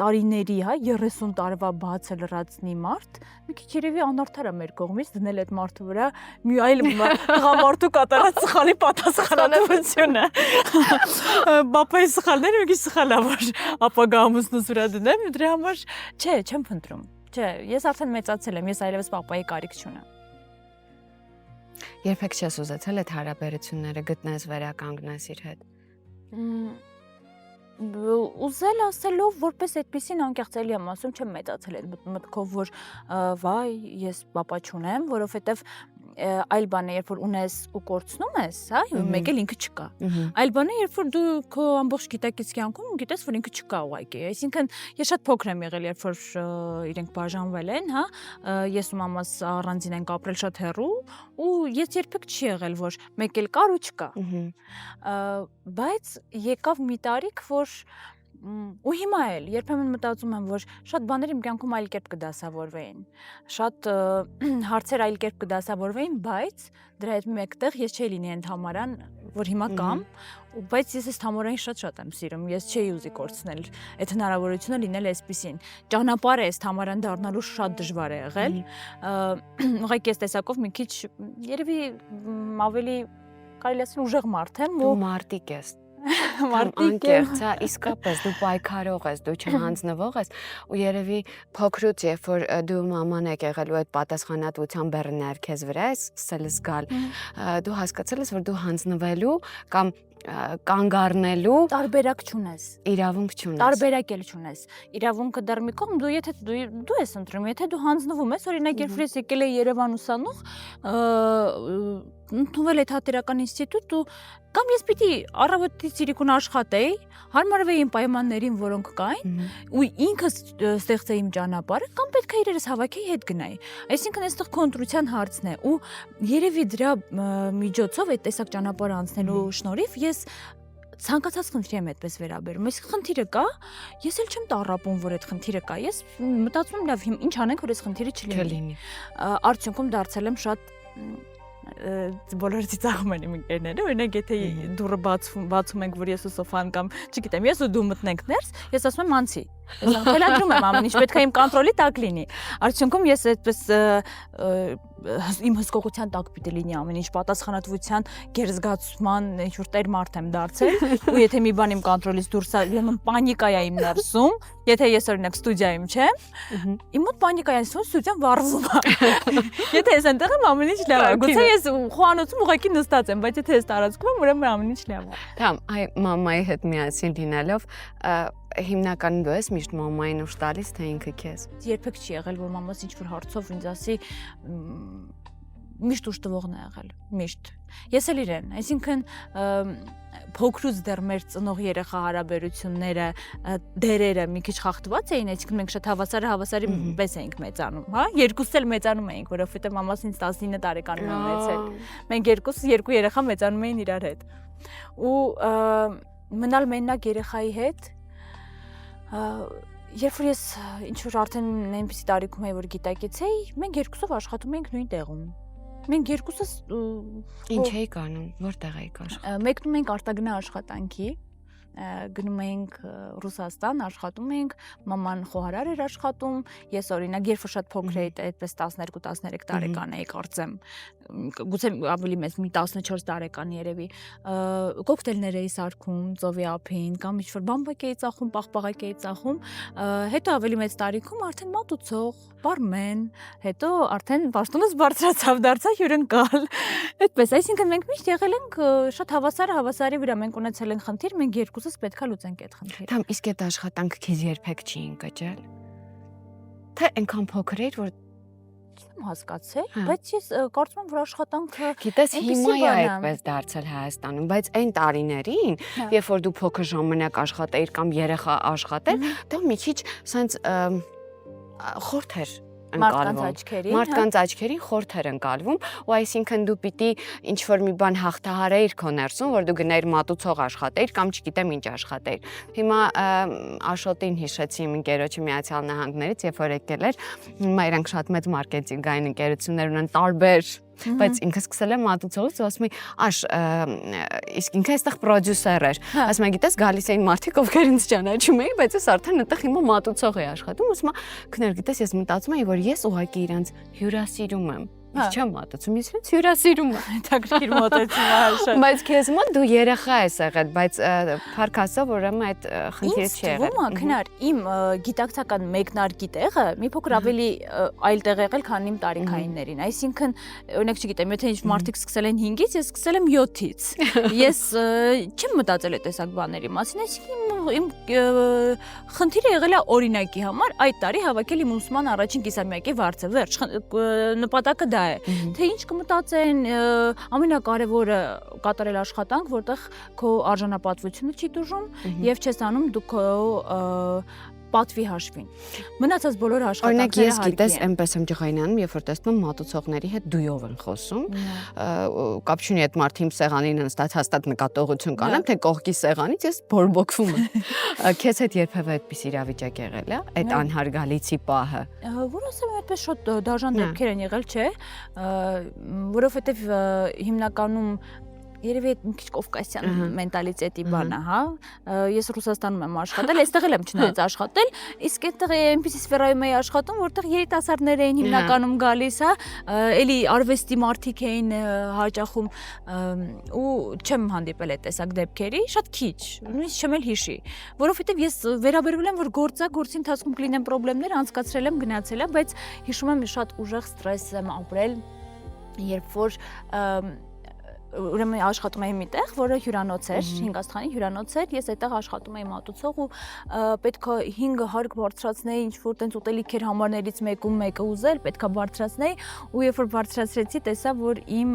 Speaker 2: տարիների, հա, 30 տարվա բացը լրացնի մարդ, մի քիչ երևի անարդար է մեր կողմից դնել այդ մարդու վրա մի այլ տղամարդու կատարած սխալի պատասխանատվությունը։ Բապայի սխալները մի քիչ սխալ է, որ ապագա ամուսնուս վրա դնեմ, դրա համար չէ, չեմ փնտրում։ Չէ, ես արդեն մեծացել եմ, ես այլևս պապայի կարիք չունեմ։
Speaker 1: Երբեք չես ուզեցել այդ հարաբերությունները գտնես, վերականգնես իր հետ։
Speaker 2: Ուզել ասելով, որպես այդպեսին անկեղծելի եմ ասում, չեմ մեծացել այդ մտքով, որ վայ, ես պապա չունեմ, որովհետև այլ բան է, երբ որ ունես ու կորցնում ես, հա, մեկ էլ ինքը չկա։ Այլ բան է, երբ որ դու քո ամբողջ գիտակից կյանքում գիտես, որ ինքը չկա ուղղակի։ Այսինքն ես շատ փոքր եմ եղել, երբ որ իրենք բաժանվել են, հա, ես ու մամաս առանձին ենք ապրել շատ հեռու, ու ես երբեք չի եղել, որ մեկ էլ կար ու չկա։ Բայց եկավ մի տարիք, որ ու հիմա էլ երբեմն մտածում եմ, որ շատ բաներ իմ կյանքում այլ կերպ կդասավորվեին, շատ հարցեր այլ կերպ կդասավորվեին, բայց դրա հետ մեկտեղ ես չէի լինի այդ համարան, որ հիմա կամ, բայց ես այս համարային շատ եմ սիրում, ես չէի ուզի կորցնել այդ հնարավորությունը լինել այսպիսին։ Ճանապարհը այս համարան դառնալու շատ դժվար է եղել, ուղղակի այս տեսակով մի քիչ երևի ավելի կարելի ասել ուժեղ մարդ եմ ու
Speaker 1: մարտիկ ես։ Անկեղծ, հա, իսկապես դու պայքարող ես, դու չհանձնվող ես ու երևի փոքրուց երբ որ դու մաման եք եղել ու այդ պատասխանատվության բեռը ներքեզ վրա ես սկսել զգալ, դու հասկացել ես որ դու հանձնվելու կամ կանգ առնելու
Speaker 2: տարբերակ չունես,
Speaker 1: իրավունք չունես։
Speaker 2: տարբերակ էլ չունես։ Իրավունքը դեռ մի կողմ, դու եթե դու ես ընտրում, եթե դու հանձնվում ես, օրինակ երբ ես եկել եմ Երևան ուսանող, ընդունվել այդ հատերական ինստիտուտ ու կամ ես պիտի առավոտից ցիրիկուն աշխատեի, հարմարվեի իմ պայմաններին, որոնք կային, ու ինքս ստեղծեի իմ ճանապարհը, կամ պետք է իրերս հավաքեի հետ գնայի։ Այսինքն այստեղ կոնտրության հարցն է ու երևի դրա միջոցով այդ տեսակ ճանապարհը անցնելու շնորհիվ ես ցանկացած խնդրի եմ այդպես վերաբերում։ Այս խնդիրը կա, ես էլ չեմ տառապում, որ այդ խնդիրը կա։ Ես մտածում եմ, լավ, ինչ անենք, որ այս խնդիրը չլինի։ Արդյունքում դարձել եմ շատ բոլորը ծիծաղում են իմ ընկերները, օրինակ եթե դուռը բացում ենք, որ ես ու Սոֆան կամ, չգիտեմ, ես ու դու մտնենք ներս, ես ասում եմ անցի։ Ես խելադրում եմ ամեն ինչ, պետք է իմ կոնտրոլի տակ լինի։ Արդյունքում ես այդպես իմ հսկողության տակ պիտի լինի ամեն ինչ, պատասխանատվության գերզգացման ինչ-որ տեր մարդ եմ դարձել, ու եթե մի բան իմ կոնտրոլից դուրս է, ուրեմն պանիկա է իմ ներսում, եթե ես օրինակ ստուդիայում չեմ, իմ մոտ պանիկա է, ստուդիան վառվում է։ Եթե ես այնտեղ եմ, ամեն ինչ լավ է։ Գուցե ես խոհանոցում ուղղակի նստած եմ, բայց եթե ես տարածքում եմ, ուրեմն ամեն ինչ լավ է։
Speaker 1: Թամ, այ մամայի հետ միասին լինելով հիմնականում դու ես միշտ մամային ուշ տալիս, թե ինքը քեզ։
Speaker 2: Երբեք չի եղել, որ մամաս ինչ-որ հարցով ինձ ասի միշտ ուշ տվողն է եղել, միշտ։ Ես էլ իրեն, այսինքն փոքրուց դեռ մեր ծնող երեխա հարաբերությունները, դերերը մի քիչ խախտված էին, այսինքն մենք շատ հավասարի պես էինք մեծանում, հա? Երկուսս էլ մեծանում էինք, որովհետև մամաս ինձ 19 տարեկանում է ունեցել։ Մենք երկու երեխա մեծանում էին իրար հետ։ Ու մնալ մենակ երեխայի հետ երբ որ ես ինչ-որ արդեն այնպիսի տարիքում էի, որ գիտակեցեի, մենք երկուսով աշխատում էինք նույն տեղում։ Մենք երկուսս
Speaker 1: ինչ էիք անում, որտեղ էիք աշխատում։
Speaker 2: Մեկնում էինք արտագնա աշխատանքի, գնում էինք Ռուսաստան, աշխատում էինք, մաման խոհարար էր աշխատում, ես օրինակ երբ որ շատ փոքր էի, այդպես 12-13 տարեկան էի, կարծեմ, գուցե ավելի մեծ, մի 14 տարեկան երևի, կոկտեյլներ էի սարքում ծովի ափին, կամ ինչ-որ բամբակ էի ծախում, պաղպաղակ էի ծախում, հետո ավելի մեծ տարիքում արդեն մատուցող, բարմեն, հետո արդեն պաշտոնս բարձրացավ, դարձա հյուրընկալ։ Այդպես, այսինքն մենք միշտ եղել ենք շատ հավասարի վրա, մենք ունեցել ենք խնդիր, մենք երկուսս պետքա լուծենք այդ խնդիրը։
Speaker 1: Թամ, իսկ այդ աշխատանքը քեզ երբեք չի ընկճել։ Թե այնքան փոքր էր, որ
Speaker 2: չեմ հասկացել, բայց ես կարծում եմ, որ աշխատանքը
Speaker 1: գիտես հիմա է այդպես դարձել Հայաստանում, բայց այն տարիներին, երբ որ դու փոքր ժամանակ աշխատեիր կամ երեխա աշխատեր, դա մի քիչ սենց խորթ էր ընկալվում։ Մարդկանց աչքերին խորթ էր ընկալվում, ու այսինքն դու պիտի ինչ որ մի բան հաղթահարեիր քո ներսում, որ դու գնայիր մատուցող աշխատեիր կամ չգիտեմ ինչ աշխատեիր։ Հիմա Աշոտին հիշեցի իմ ընկերոջը Միացյալ Նահանգներից, երբ որ եկել էր, հիմա իրանք շատ մեծ մարքեթինգային ընկերություններ ունեն, տարբեր, բայց ինքը սկսել է մատուցողից ու ասում է Աշ, իսկ ինքը այստեղ պրոդյուսեր էր։ Ասում է գիտես գալիս էին մարդիկ, ովքեր ինձ ճանաչում էին, բայց ես արդեն այդտեղ հիմա մատուցող էի աշխատում, ասում է քներ գիտես ես մտածում էի որ ես ուղղակի իրանց հյուրասիրում եմ։ Ես չեմ մատուցում, ես ինձ հյուրասիրում եմ։
Speaker 2: Հետաքրքիր մոտեցում է շատ։
Speaker 1: Բայց քեզ մոտ դու երեխա ես եղել, բայց փառք Աստծո, ուրեմն այդ խնդիրը չի եղել։
Speaker 2: Ո՞ւմ քնար, իմ գիտակցական մեկնարկի տեղը մի փոքր ավելի այլ տեղ եղել, քան իմ տարիքայիններին։ Այսինքն, օրինակ չգիտեմ, եթե ինչ մարդիկ սկսել են 5-ից, ես սկսել եմ 7-ից։ Ես չեմ մտածել այդ տեսակ բաների մասին, այսինքն իմ խնդիրը եղել է օրինակի համար այդ տարի հավաքել իմ ուսման առաջին կիսամյակի վարձը, վերջ, նպատակը դա է, թե ինչ կմտածեն, ամենակարևորը կատարել աշխատանք, որտեղ քո արժանապատվությունը չի դժում եւ չես անում դու քո պատվի հաշվին։ Մնացած բոլոր աշխատանքները
Speaker 1: օրինակ ես գիտես այնպես եմ ջղայնանում, երբ որ տեսնում մատուցողների հետ դույով են խոսում, կապ չունի այդ մարդի իմ սեղանին նստած հաստատ նկատողություն կանեմ, թե կողքի սեղանից ես բորբոքվում եմ։ Քեզ հետ երբևէ այդպես իրավիճակ եղել է, այդ անհարգալիցի պահը։
Speaker 2: Որ ասեմ, այդպես շատ դաժան դեպքեր են եղել, չէ, որովհետև հիմնականում երևի այդ մի քիչ կովկասյան մենտալիտետի բան է, հա։ Ես Ռուսաստանում եմ աշխատել, այստեղ էլ եմ չնայած աշխատել, իսկ այդտեղ այնպեսի սֆերայում էի աշխատում, որտեղ երիտասարդներ էին հիմնականում գալիս, հա, էլի արվեստի մարդիկ էին հաճախում ու չեմ հանդիպել այդ տեսակ դեպքերի, շատ քիչ, նույնիսկ չեմ էլ հիշի, որովհետև ես վերաբերվել եմ, որ գործի ընթացքում կլինեն խնդիրներ, անցկացրել եմ, գնացել եմ, բայց հիշում եմ շատ ուժեղ ստրես եմ ապրել, երբ որ ուրեմն աշխատում էի միտեղ, որը հյուրանոց էր, 5 աստղանի հյուրանոց էր, ես այդտեղ աշխատում էի մատուցող ու պետք է 5 հարկ բարձրացնեի, ինչ որ տենց ուտելիքեր համարներից մեկը ուզել, պետք է բարձրացնեի ու երբ որ բարձրացրեցի, տեսա, որ իմ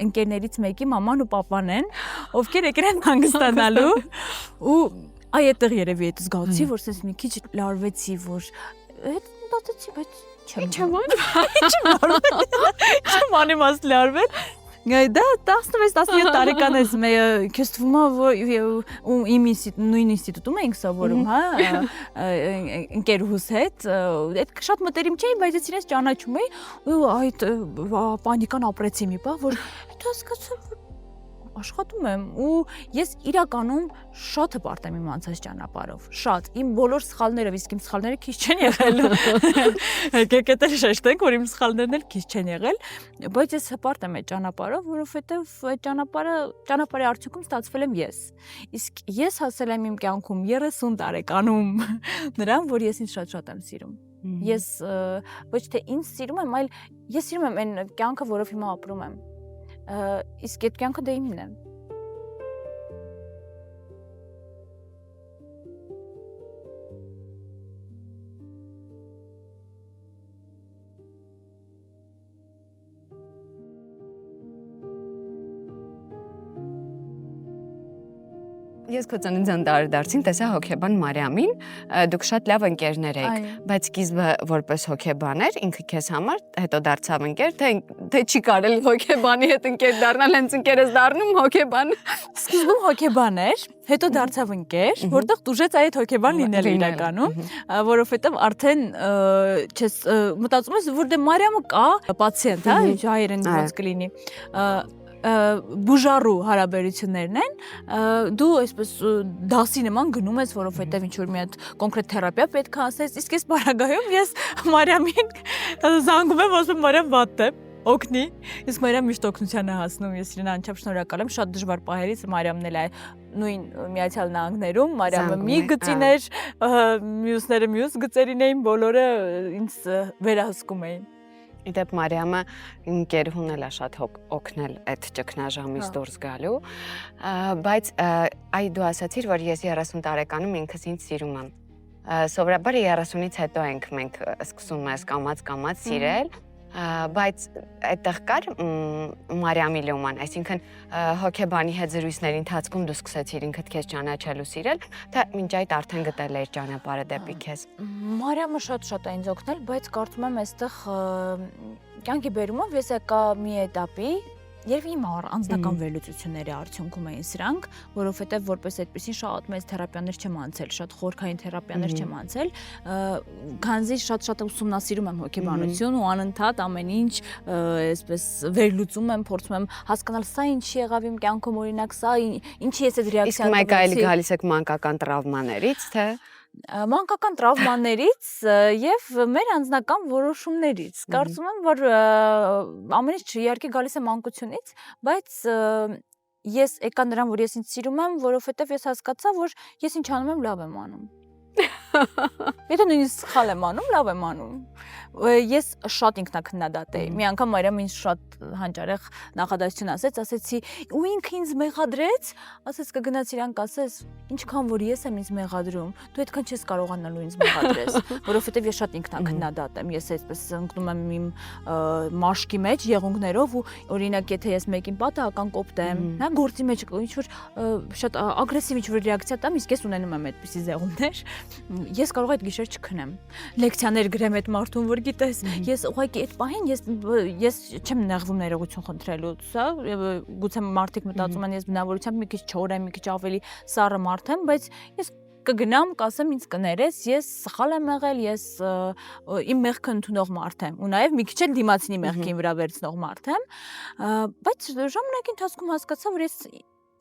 Speaker 2: ընկերներից մեկի մաման ու պապան են, ովքեր եկել են հանգստանալու ու այդտեղ երևի այդ զգացի, որ sense մի քիչ լարվեցի, որ այդ մտածեցի, բայց չեմ անիմաստ լարվել։ Դա 16-17 տարեկան ես քեզ թվում է, որ իմ նույն ինստիտուտում էինք սովորում, հա, ընկերուհուս հետ, այդ շատ մտերիմ չէին, բայց ես իրենց ճանաչում էի ու այդ պանիկան ապրեցի մի բա, որ դա հասկացա, որ աշխատում եմ ու ես իրականում շատ հպարտ եմ իմ անցած ճանապարհով, շատ, իմ բոլոր սխալներով, իսկ իմ սխալները քիչ չեն եղել, եկեք էլ շեշտենք, որ իմ սխալներն էլ քիչ չեն եղել, բայց ես հպարտ եմ այդ ճանապարհով, որովհետև այդ ճանապարհի արդյունքում ստացվել եմ ես, իսկ ես հասել եմ իմ կյանքում 30 տարեկանում նրան, որ ես ինձ շատ եմ սիրում, ես ոչ թե ինձ սիրում եմ, այլ ես սիրում եմ այն կյանքը, որով հիմա ապրում եմ, իսկ այդ կյանքը դա իմն է։
Speaker 1: Ես քո ծննդյան տարեդարձին տեսա հոգեբան Մարիամին, դուք շատ լավ ընկերներ եք, բայց սկիզբը որպես հոգեբան էր, ինքը քեզ համար, հետո դարձավ ընկեր, թե չի կարելի հոգեբանի հետ ընկեր դառնալ, հենց ընկեր ես դառնում հոգեբան։
Speaker 2: Սկզբում հոգեբան էր, հետո դարձավ ընկեր, որտեղ դուժեց այդ հոգեբան լինել իրականում, որովհետև արդեն չես մտածում ես, որ դե Մարիամը կա պացիենտ, հա, հայերեն ոնց կլինի։ Բուժարու հարաբերություններն են, դու այսպես դասի նման գնում ես, որովհետև ինչ-որ մի հատ կոնկրետ թերապիա պետք է ասես, իսկ այս պարագայում ես Մարիամին զանգում եմ, ասում Մարիամ վատ է, օգնի, իսկ Մարիամ միշտ օգնության է հասնում, ես իրեն անչափ շնորհակալ եմ, շատ դժվար պահերից Մարիամն էլ է նույն Միացյալ Նահանգներում, Մարիամը մի գծին էր, մյուսները մյուս գծերին էին, բոլորը ինձ վերահսկում էին։
Speaker 1: Իդեպ Մարիամը ընկերուհուն էլ է շատ օգնել այդ ճգնաժամից դուրս գալու, բայց այ դու ասացիր, որ ես 30 տարեկանում ինքս ինձ սիրում եմ։ Սովորաբար 30-ից հետո ենք մենք սկսում ես կամաց սիրել, բայց այդտեղ կար Մարիամի լոման, այսինքն հոգեբանի հետ զրույցների ընթացքում դու սկսեցիր ինքդ քեզ ճանաչել ու սիրել, թե մինչ այդ արդեն գտել էիր ճանապարհը դեպի քեզ։
Speaker 2: Մարիամը շատ է ինձ օգնել, բայց կարծում եմ այստեղ կյանքի բերումով ես եկա մի этаպի, երբ իմ անձնական վերլուծությունների արդյունքում էին սրանք, որովհետև որպես այդպեսին շատ մեծ թերապիաներ չեմ անցել, շատ խորքային թերապիաներ չեմ անցել, քանզի շատ ուսումնասիրում եմ հոգեբանություն ու անընդհատ ամեն ինչ այսպես վերլուծում եմ, փորձում եմ հասկանալ սա ինչի եղավ իմ կյանքում, օրինակ սա ինչի ես այդ ռեակցիան
Speaker 1: տվեցի։ Իսկ մեկ այլ գալիս եք մանկական տրավմաներից, թե
Speaker 2: մանկական տրավմաներից եւ մեր անձնական որոշումներից։ Կարծում եմ, որ ամեն ինչ իհարկե գալիս է մանկությունից, բայց ես եկա նրան, որ ես ինձ սիրում եմ, որովհետեւ ես հասկացա, որ ես ինչ անում եմ, լավ եմ անում։ Եթե նույնիսկ սխալ եմ անում, լավ եմ անում։ Ես շատ ինքնակնդադատ էի։ Մի անգամ Մարիամը ինձ շատ հանճարեղ նախադասություն ասեցի, ու ինքը ինձ մեղադրեց, ասեց կգնաց իրան կասես, ինչքան որ ես եմ ինձ մեղադրում, դու այդքան չես կարողանալու ինձ մեղադրես, որովհետև ես շատ ինքնակնդադատ եմ, ես այսպես ընկնում եմ իմ մաշկի մեջ եղունգներով ու օրինակ եթե ես մեկին պատահական կոպտեմ, հա գործի մեջ ինչ որ շատ ագրեսիվ ինչ որ ռեակցիա տամ, իսկ ես ունենում եմ այդպիսի զեղումներ, ես կարող այդ գիշեր չքնեմ։ Լեկցիաներ գրեմ այդ մարդուն, որ գիտես, ես ուղղակի այդ պահին ես չեմ նեղվում ներողություն խնդրելուց, հա, գուցե մարդիկ մտածում են ես բնավորությամբ մի քիչ չոր եմ, մի քիչ ավելի սառը մարդ եմ, բայց ես կգնամ, կասեմ ինձ կներես, ես սխալ եմ եղել, ես իմ մեղքը ընդունող մարդ եմ, ու նաև մի քիչ էլ դիմացինի մեղքին վրա վերցնող մարդ եմ, բայց ժամանակի ընթացքում հասկացա, որ ես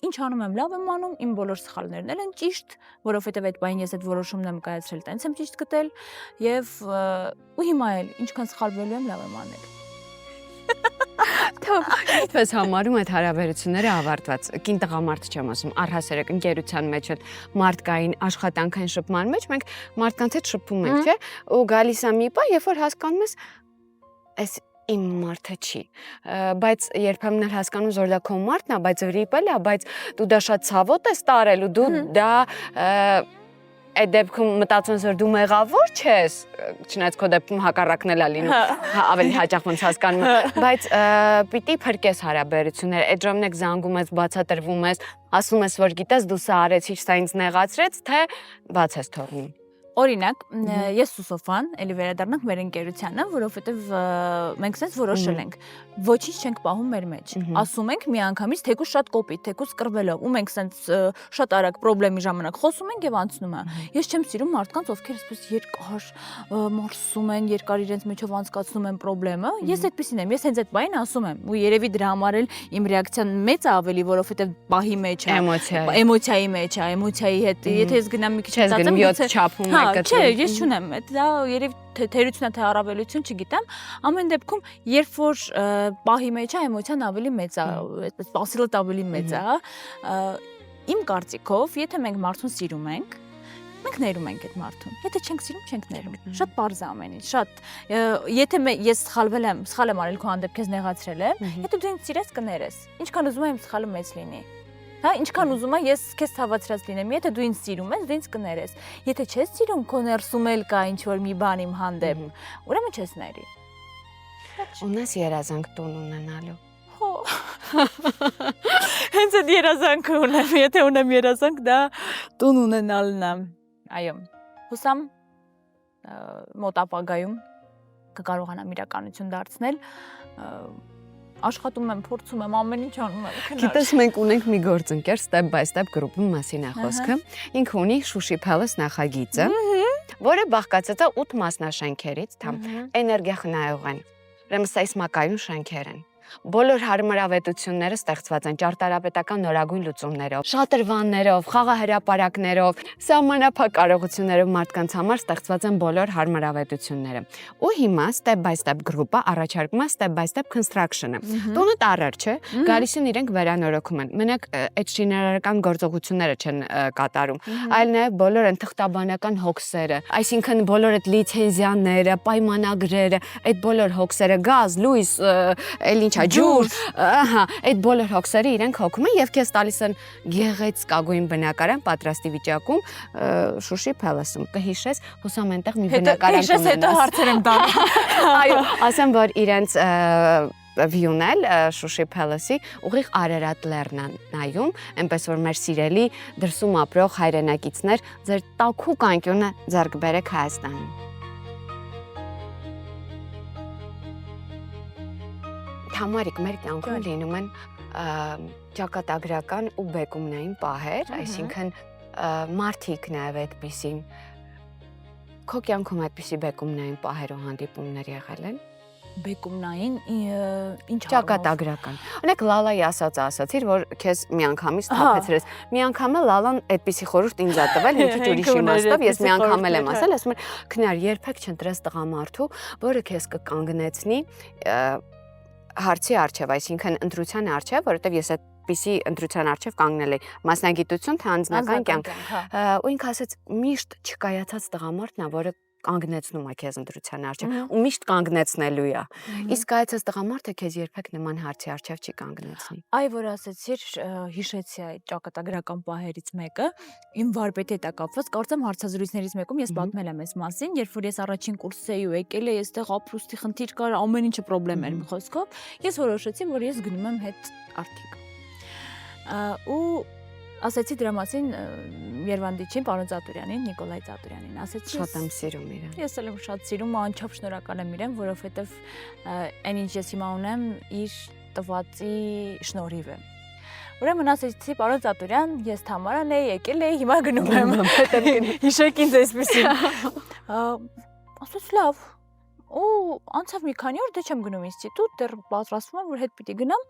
Speaker 2: ինչ անում եմ, լավ եմ անում, իմ բոլոր սխալներն են ճիշտ, որովհետև այդ բային ես այդ որոշումն եմ կայացրել, տենց եմ ճիշտ գտել, եւ ու հիմա էլ ինչքան սխալվելու եմ, լավ եմ անել։
Speaker 1: Այդպես համարում այդ հարաբերությունները ավարտված։ Կին տղամարդ չեմ ասում, առհասարակ ընկերության մեջ էլ մարդկային աշխատանքային շփման մեջ մենք մարդկանց հետ շփում ենք, չէ՞։ Ու գալիս է մի բան, երբ որ հասկանում ես, այս իմ մարդը չի, բայց երբեմն էլ հասկանում որ դա քո մարդն է, բայց վրիպել է, բայց դու դա շատ ցավոտ ես տարել ու դու դա այդ դեպքում մտածում ես որ դու մեղավոր չես, չնայած քո դեպքում հակառակն էլ է լինում, ավելի հաճախ ոնց հասկանում եմ, բայց պիտի փրկես հարաբերությունները, այդ ժամանակ եք զանգում ես, բացատրվում ես, ասում ես որ գիտես դու սա արեցիր, սա ինձ նեղացրեց, թե բաց ես թողնում։
Speaker 2: Օրինակ, ես Սուսոֆան, էլի վերադառնանք մեր ընկերությանը, որովհետև մենք sense որոշել ենք, ոչինչ չենք պահում մեր մեջ։ Ասում ենք միանգամից թեկուզ շատ կոպիտ, թեկուզ կռվելով, ու մենք sense շատ արագ խնդրի ժամանակ խոսում ենք եւ անցնում է։ Ես չեմ սիրում մարդկանց, ովքեր այսպես երկար մարսում են, երկար իրենց մեջով անցկացնում են խնդրեմը։ Ես այդպեսին եմ, ես հենց այդ բանին ասում եմ, ու երևի դրա համար էլ իմ ռեակցիան մեծ է ավելի, որովհետև պահի մեջ է, էմոցիայի մեջ է, էմոցիայի հետ։ Եթե ես գնամ մի քիչ
Speaker 1: մտածեմ,
Speaker 2: Չէ, ես չունեմ, դա երևի թերություն է, թե առավելություն, չգիտեմ, ամեն դեպքում, երբ որ պահի մեջ է, էմոցիան ավելի մեծ է, այդպես սպասելը ավելի մեծ է, իմ կարծիքով, եթե մենք մարդուն սիրում ենք, մենք ներում ենք այդ մարդուն, եթե չենք սիրում, չենք ներում, շատ պարզ է ամեն ինչ, շատ, եթե ես սխալ եմ արել քո հանդեպ, քեզ նեղացրել եմ, եթե դու ինձ սիրես, կներես, ինչքան ուզում եմ իմ սխալը մեծ լինի։ Հա, ինչքան ուզում եմ ես քեզ ցավացրած լինեմ, եթե դու ինձ սիրում ես, դու ինձ կներես։ Եթե չես սիրում, քո ներսում էլ կա ինչ որ մի բան իմ հանդեպ, ուրեմն չես ների։
Speaker 1: Ունես երազանք տուն ունենալու։
Speaker 2: Հո։ Հենց այդ երազանքը ունեմ, եթե ունեմ երազանք, դա տուն ունենալն է։ Այո։ Հուսամ մոտ ապագայում կկարողանամ իրականություն դարձնել։ Աշխատում եմ, փորձում եմ, ամեն ինչ անում եմ։
Speaker 1: Գիտես, մենք ունենք մի գործընկեր Step by Step գրուպի մասին է խոսքը։ Ինքը ունի Շուշի Palace նախագիծը, որը բաղկացած է 8 մասնաշենքերից, էներգիախնայող են, ուրեմն սեյսմակայուն շենքեր են։ Բոլոր հարմարավետությունները ստեղծված են ճարտարապետական նորագույն լուծումներով, շատրվաններով, խաղահրապարակներով, սահմանափակ կարողություններով մարդկանց համար ստեղծված են բոլոր հարմարավետությունները։ Ու հիմա Step by Step գրուպը առաջարկում է Step by Step Construction-ը։ Տունը տառեր չէ, գալիս են իրենք վերանորոգում են։ Մենակ այդ շինարարական գործողությունները չեն կատարում, այլ նաև բոլոր այն թղթաբանական հոգսերը, այսինքն բոլոր այդ լիցենզիաները, պայմանագրերը, այդ բոլոր հոգսերը, գազ, լույս, էլ ինչ ջուր, ահա, այդ բոլոր հոգսերը իրենք հոգում են եւ քեզ տալիս են գեղեցկագույն բնակարան պատրաստի վիճակում Շուշի Palace-ում։ Կհիշես, հուսամ այնտեղ մի բնակարան կունենաս։
Speaker 2: Հիշես, հետո հարցեր եմ տալու։
Speaker 1: Այո, ասեմ, որ իրենց վյուն էլ Շուշի Palace-ի ուղիղ Արարատ լեռն է նայում, այնպես որ մեր սիրելի դրսում ապրող հայրենակիցներ ձեր տաքուկ անկյունը ձեռք բերեք Հայաստանում։ Համարիկ մեր կյանքում լինում են ճակատագրական ու բեկումնային պահեր, այսինքն մարդիկ նաև այդպիսին։ Քո կյանքում այդպիսի բեկումնային պահեր ու հանդիպումներ եղել են։
Speaker 2: Բեկումնային ինչ
Speaker 1: ճակատագրական։ Օրինակ Լալայի ասացիր, որ քեզ միանգամից թափեցրեց։ Մի անգամ էլ Լալան այդպիսի խորհուրդ ինձ ա տվել, մի քիչ ուրիշ իմաստով, ես մի անգամ էլ եմ ասել, ասում եմ, քնար, երբեք չընտրես տղամարդու, որը քեզ կկանգնեցնի հարցի առջև, այսինքն ընտրության առջև, որովհետև ես այդպիսի ընտրության առջև կանգնել էի մասնագիտություն թե անձնական կյանք։ Ու ինքը ասաց միշտ չկայացած տղամարդն է, որը կանգնեցնում է քեզ ընտրության առջև ու միշտ կանգնեցնելու է։ Իսկ կայացած տղամարդը քեզ երբեք նման հարցի առջև չի կանգնեցնի։
Speaker 2: Այ որ ասեցիր, հիշեցի այդ ճակատագրական պահերից մեկը, իմ վարպետի հետ է կապված, կարծեմ հարցազրույցներից մեկում ես պատմել եմ այս մասին, երբ որ ես առաջին կուրս էի ու եկել էի, այստեղ ապրուստի խնդիր կար, ամեն ինչը խնդրեմ էր մի խոսքով, ես որոշեցի, որ ես գնում եմ հետ արդիկ։ Ու ասեցի դրա մասին Երևանդիչին, պարոն Ծատուրյանին, Նիկոլայ Ծատուրյանին, ասեցի
Speaker 1: շատ եմ սիրում իրեն։
Speaker 2: Ես էլ եմ շատ սիրում, անչափ շնորհակալ եմ իրեն, որովհետև այն ինչ ես հիմա ունեմ, իր տվածի շնորհիվ է։ Ուրեմն ասեցի, պարոն Ծատուրյան, ես Թամարան էի, եկել էի, հիմա գնում եմ։ Հիշեք ինձ այսպեսին։ Ասաց լավ։ Ու անցավ մի քանի օր, դե չեմ գնում ինստիտուտ, դեռ պատրաստվում եմ, որ հետ պիտի գնամ։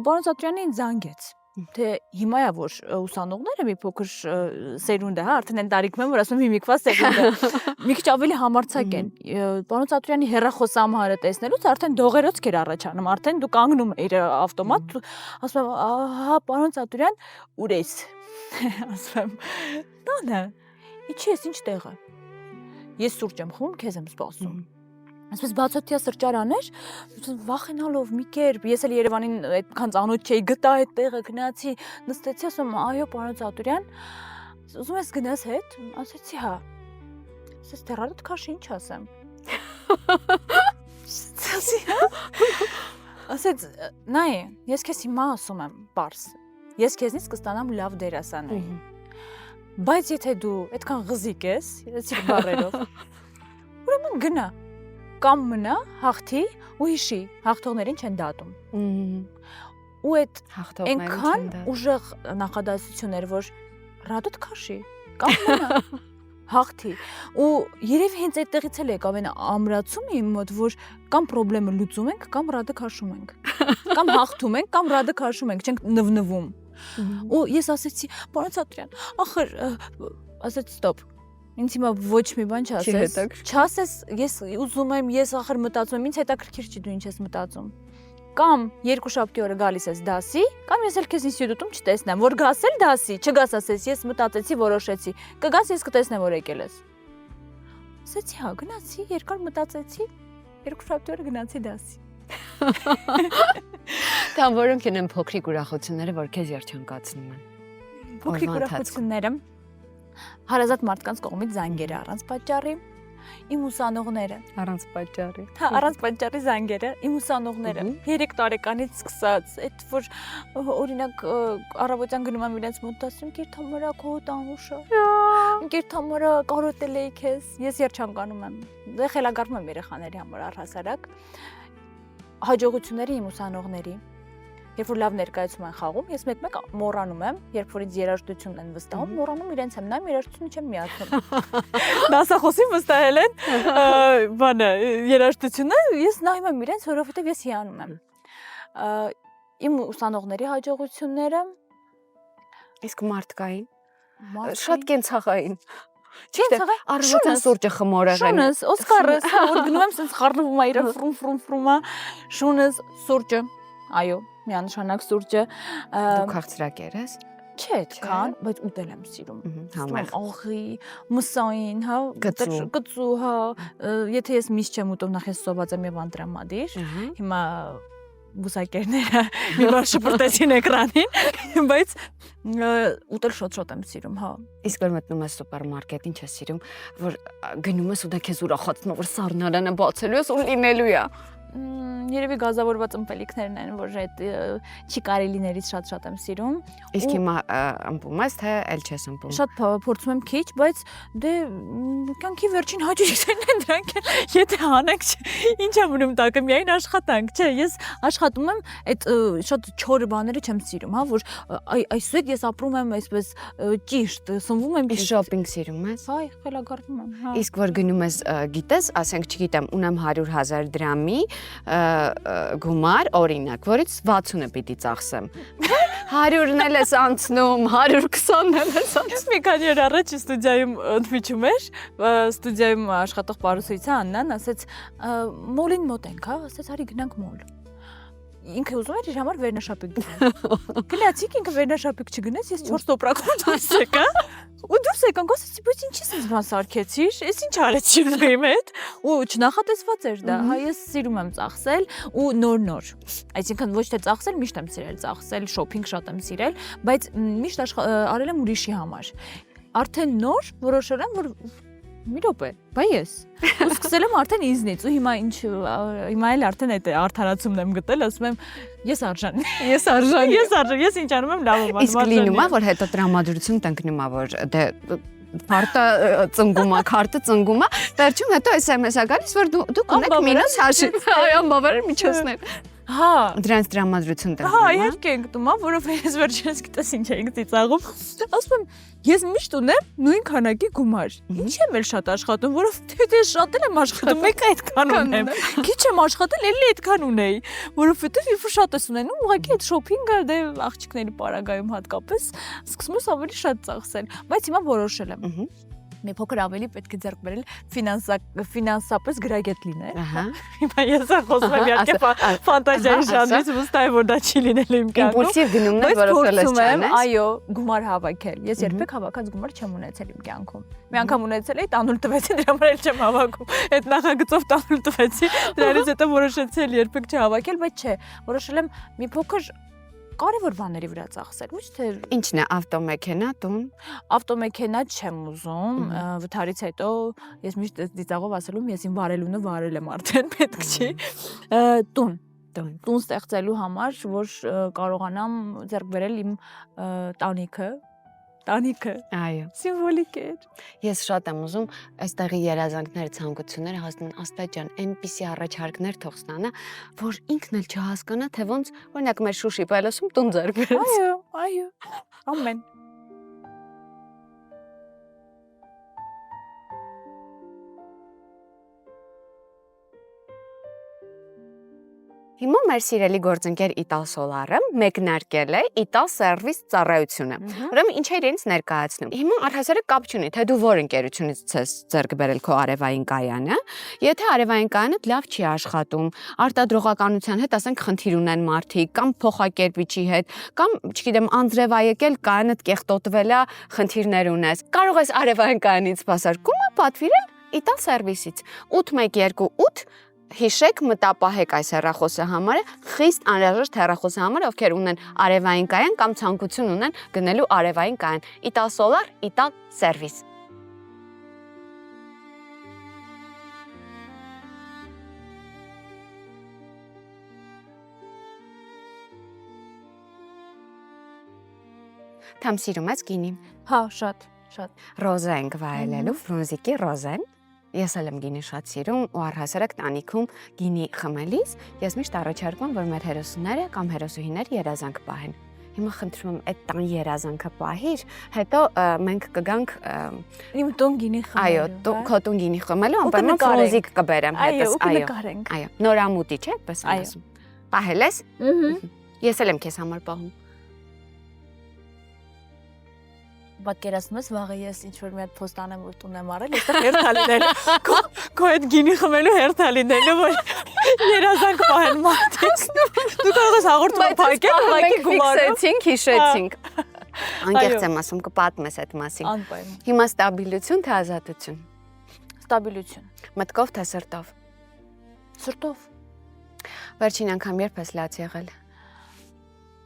Speaker 2: Պարոն Ծատուրյանին զանգեց։ Թե հիմա է որ ուսանողները մի փոքր սերունդ է, հա, արդեն են տարիքում են, որ ասում եմ հիմիկվա սերունդ է։ Մի քիչ ավելի համարձակ են։ Պարոն Ծատուրյանի հեռախոսամահարը տեսնելուց արդեն դողերոց կեր առաջանում, արդեն դու կանգնում ես ավտոմատ, ասում եմ, ահա, պարոն Ծատուրյան, ուր ես։ Ասում եմ, տանը։ Ինչի ես, ինչ տեղ է։ Ես սուրճ եմ խմում, քեզ եմ սպասում։ Այսպես բացօթյա սրճարաններ, վախենալով մի կերպ, ես էլ Երևանին այդքան ծանոթ չէի, գտա այդ տեղը, գնացի, նստեցի, ասում եմ, այո, պարոն Ծատուրյան, ուզում ես գնաս հետ, ասեցի, հա, ասես դեռ քաշ ինչ ասեմ։ Ասեցի, հա։ Ասեց, նայ, ես քեզ հիմա ասում եմ, պարզ, ես քեզնից կստանամ լավ դերասանուհի, բայց եթե դու այդքան ղզիկ ես, այսի բառերով, ուրեմն գնա։ Կամ մնա, հաղթի ու հիշի, հաղթողներին չեն դատում։ Ու այդ այնքան ուժեղ նախադասություններ, որ ռադոտ քաշի, կամ մնա, հաղթի։ Ու երևի հենց այդտեղից էլ եկավ այն ամրացումը իմ մոտ, որ կամ խնդրեմը լուծում ենք, կամ ռադը քաշում ենք։ Կամ հաղթում ենք, կամ ռադը քաշում ենք, չենք նվնվում։ Ու ես ասեցի, պարոն Ծատուրյան, ախր, ասեց ստոպ։ Ինձ հիմա ոչ մի բան չասես։ Չասես, ես ուզում եմ, ես ախր մտածում եմ, ինձ հետաքրքիր չի դու ինչ ես մտածում։ Կամ երկու շաբթի օրը գալիս ես դասի, կամ ես էլ քեզ ինստիտուտում չտեսնեմ, որ գաս էլ դասի, չգաս ասես, ես մտածեցի, որոշեցի։ Կգաս ես կտեսնեմ, որ եկել ես։ Ասեցի, հա, գնացի, երկար մտածեցի, երկու շաբթի օրը գնացի դասի։
Speaker 1: Դա որոնք են փոքրիկ ուրախությունները, որ քեզ երջանկացնում են։
Speaker 2: Փոքրիկ ուրախությունները հարազատ մարդկանց կողմից զանգերը առանց պատճառի, իմ ուսանողները
Speaker 1: առանց պատճառի։
Speaker 2: Հա, առանց պատճառի զանգերը, իմ ուսանողները 3 տարեկանից սկսած, այդ որ օրինակ առավոտյան գնում եմ իրենց մոտ ասում, «Գիր Թամարա, քո տանուշը»։ Գիր Թամարա, կարոտել էի քեզ, ես երջանկանում եմ։ Դե խելագարվում եմ երեխաների համար առհասարակ։ Հաջողությունները իմ ուսանողների Երբ որ լավ ներկայացում են խաղում, ես մեկ-մեկ մոռանում եմ, երբ որ ինձ երաժշտությունն են վստահում, մոռանում իրենց եմ նայում, երաժշտությունը չեմ միացնում։ Դասախոսին վստահել են, բանը, երաժշտությունը, ես նայում եմ իրենց, որովհետև ես հիանում եմ։ Իմ ուսանողների հաջողությունները,
Speaker 1: իսկ մարդկային, շատ կենցաղային։
Speaker 2: Չեմ
Speaker 1: առավոտյան սուրճը խմորեղեն։
Speaker 2: Շունս, Օսկարս, հա, որ գնում եմ, սենց խառնվում է իր ֆրում, շունս, սուրճը, այո, միանշանակ սուրճը։
Speaker 1: Դու քաղցրակեր ես։
Speaker 2: Չէ, այդքան, բայց ուտել եմ սիրում։ Համեղ աղի, մսային, հա, կծու, հա, եթե ես միս չեմ ուտում, նախ ես սոված եմ եւ անտրամադիր։ Հիմա բուսակերները մի բան շփրտեցին էկրանին, բայց ուտել շոտ եմ սիրում, հա։
Speaker 1: Իսկ որ մտնում ես սուպերմարկետ, ինչ ես սիրում, որ գնում ես ու դա քեզ ուրախացնում, որ սառնարանը բացելու ես ու լինելու է։
Speaker 2: Երևի գազավորված ըմպելիքներն են, որ այդ չի կարելիներից շատ եմ սիրում։
Speaker 1: Իսկ հիմա ըմպում ես, թե էլ չես ըմպում։
Speaker 2: Շատ փորձում եմ քիչ, բայց դե կյանքի վերջին հաճույքներն են դրանք։ Եթե հանենք, ինչ եմ ունում տակը, միայն աշխատանք, չէ, ես աշխատում եմ, այդ շատ չորը բաները չեմ սիրում, հա, որ այսուհետ ես ապրում եմ այսպես ճիշտ, սնվում եմ
Speaker 1: ճիշտ։ Շոփինգ սիրում ես։
Speaker 2: Հայ, խելագարվում եմ, հա։
Speaker 1: Իսկ որ գնում ես, գիտես, ասենք, չգիտեմ, ունեմ 100,000 դրամի գումար, օրինակ, որից 60-ը պիտի ծախսեմ։ 100-ն էլ ես անցնում, 120-ն էլ ես անցնում։
Speaker 2: Մի քանի օր առաջ ստուդիայում ընդմիջում էր, ստուդիայում աշխատող պարուսույցը Աննան ասեց, մոլին մոտ ենք, հա, ասեց, արի գնանք մոլ։ Ինքը ուզում էր իր համար վերնաշապիկ գնել։ Գնացիք, ինքը վերնաշապիկ չգնեց, ես 4 տոպրակով դուրս եկա։ Ու դուրս եկանք, ասեցի, բայց ինչի՞ ես բան սարքեցիր, ես ինչ արեցի իմ հետ։ Ու չնախատեսված էր դա, հա, ես սիրում եմ ծախսել ու նոր։ Այսինքն ոչ թե ծախսել, միշտ եմ սիրել ծախսել, շոփինգ շատ եմ սիրել, բայց միշտ արել եմ ուրիշի համար։ Արդեն նոր որոշել եմ, որ մի րոպե, բայ ես։ Ու սկսել եմ արդեն ինձնից ու հիմա էլ արդեն այդ արդարացումն եմ գտել, ասում եմ, ես արժանի։ Ես ինչ անում եմ լավ եմ անում։
Speaker 1: Իսկ լինում է, որ հետո տրամադրություն տնկնում է, որ դե Փարտը ծնգում է, քարտը ծնգում է, վերջում հետո SMS-ը գալիս, որ դուք ունեք մինուս հաշիվ։ Այո, բավարար միջոցներ։
Speaker 2: Հա,
Speaker 1: Դրանց տրամադրություն
Speaker 2: հա,
Speaker 1: տրվում,
Speaker 2: իհարկե ենք տումա, որովհետեւ ես վերջինս գիտես ինչ էինք ծիծաղում։ Ասում եմ, ես միշտ ունեմ նույն քանակի գումար։ Ինչ եմ էլ շատ աշխատում, որովհետեւ ես շատ եմ աշխատում, մեկը այդքան ունեմ։ Քիչ եմ աշխատել, էլի այդքան ունեի, որովհետեւ երբ շատ ես ունենում, ուղղակի այդ շոփինգը դե աղջիկների պարագայում հատկապես սկսում ես ավելի շատ ծախսել, բայց հիմա որոշել եմ։ Մի փոքր ավելի պետք է ձեռք բերել ֆինանսապես գրագետ լինել։
Speaker 1: Ահա։
Speaker 2: Հիմա ես խոսում եմ իհարկե ֆանտազիայի ժանրից, վստահ եմ որ դա չի լինել իմ կյանքում։
Speaker 1: Իմպուլսիվ գնումներ որոշել ես չանես։
Speaker 2: Այո, գումար հավաքել։ Ես երբեք հավաքած գումար չեմ ունեցել իմ կյանքում։ Մի անգամ ունեցել էի, տանուլ տվեցի, դրա համար էլ չեմ հավաքում։ Այդ նախագծով տանուլ տվեցի, դրանից հետո որոշեցի երբեք չհավաքել, բայց չէ, որոշել եմ մի փոքր կարևոր բաների վրա ծախսել, ոչ թե
Speaker 1: Ինչն է ավտոմեքենա, տուն։
Speaker 2: ավտոմեքենա չեմ ուզում, վթարից հետո ես միշտ դիծաղով ասել եմ, ես իմ վարելունը վարել եմ արդեն, պետք չի։ Տուն ստեղծելու համար, որ կարողանամ ձեռք բերել իմ տանիքը,
Speaker 1: Այո։
Speaker 2: սիմվոլիկ է։
Speaker 1: Ես շատ եմ ուզում այստեղի երազանքները, ցանկությունները հասնեն Աստված ջան, այնպիսի առաջարկներ թող ստանա, որ ինքն էլ չհասկանա, թե ոնց, օրինակ մեր Շուշի պալասում տուն ձեռք բերեց։
Speaker 2: Այո, ամեն։
Speaker 1: Հիմա մեր սիրելի գործընկեր Ital Solar-ը մեկնարկել է Ital Service ծառայությունը։ Ուրեմն ինչ է իրենց ներկայացնում։ Հիմա առհասարակ կապ չունի, թե դու որ ընկերությունից ես ձեռք բերել քո արևային կայանը, եթե արևային կայանը լավ չի աշխատում, արտադրողականության հետ ասենք խնդիր ունեն մարդիկ, կամ փոխակերպիչի հետ, կամ, չգիտեմ, անձրև ա եկել, կայանդ կեղտոտվել է, խնդիրներ ունես։ Կարող ես արևային կայանից սպասարկումը պատվիրել Ital Service-ից 8128 Հիշեք, մտապահեք այս հեռախոսը համարը, խիստ անհրաժեշտ հեռախոսը համարը, ովքեր ունեն արևային կայան կամ ցանկություն ունեն գնելու արևային կայան։ Ital Solar, Ital Service։ Թամ սիրում ես գինի։
Speaker 2: Հա, շատ։
Speaker 1: Ռոզա ենք վայելելու, Ֆրունզիկի ռոզեն։ Ես էլ եմ գինի շատ սիրում ու առհասարակ տանիքում գինի խմելիս ես միշտ առաջարկում որ մեր հերոսուները կամ հերոսուհիները երազանք պահեն։ Հիմա խնդրում եմ այդ տան երազանքը պահիր, հետո մենք կգանք
Speaker 2: Իմ տուն գինի խմելու։
Speaker 1: Այո, քո տուն գինի խմելու, անպայման ֆրունզիկ կբերեմ հետս,
Speaker 2: այո։
Speaker 1: Նորամուտի չէ, այդպես եմ ասում։ Պահել ես։ Ես էլ եմ քեզ համար պահում։
Speaker 2: Պատկերացնում ես վաղը ես ինչ-որ մի հատ post անեմ որ տուն եմ արել, այստեղ հերթ լինելու։ Քո այդ գինի խմելու հերթ լինելու, որ երազանք պահեն մարդիկ։ Դու կարող ես հաղորդում փակել, ուղղակի գումարով։
Speaker 1: Հիշեցինք։ Անկեղծ եմ ասում, կպատմես այդ մասին։
Speaker 2: Անպայման։
Speaker 1: Հիմա ստաբիլություն թե ազատություն։
Speaker 2: Ստաբիլություն։
Speaker 1: Մտքով թե սրտով։
Speaker 2: Սրտով։
Speaker 1: Վերջին անգամ երբ ես լաց եղել։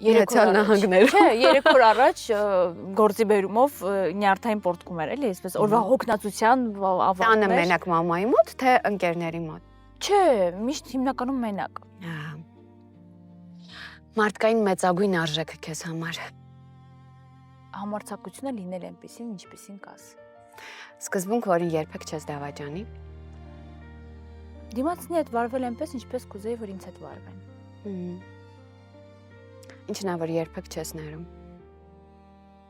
Speaker 2: Երեքօր
Speaker 1: Նահանգներում։
Speaker 2: Չէ, 3 օր առաջ գործի բերումով նյարդային պորտկում էր, էլի, այսպես օրվա հոգնածության ավարտներ։
Speaker 1: Տանը մենակ մամայի մոտ թե ընկերների մոտ։
Speaker 2: Չէ, միշտ հիմնականում մենակ։
Speaker 1: Մարդկային մեծագույն արժեքը քեզ համար։
Speaker 2: Համարձակությունը լինել այնպեսին, ինչպեսին կաս։
Speaker 1: Սկզբունք, որին երբեք չես դավաճանի։
Speaker 2: Դիմացնի հետ վարվել այնպես, ինչպես կուզեի, որ ինձ հետ վարվեն։
Speaker 1: Ինչն է, որ երբեք չես ներում։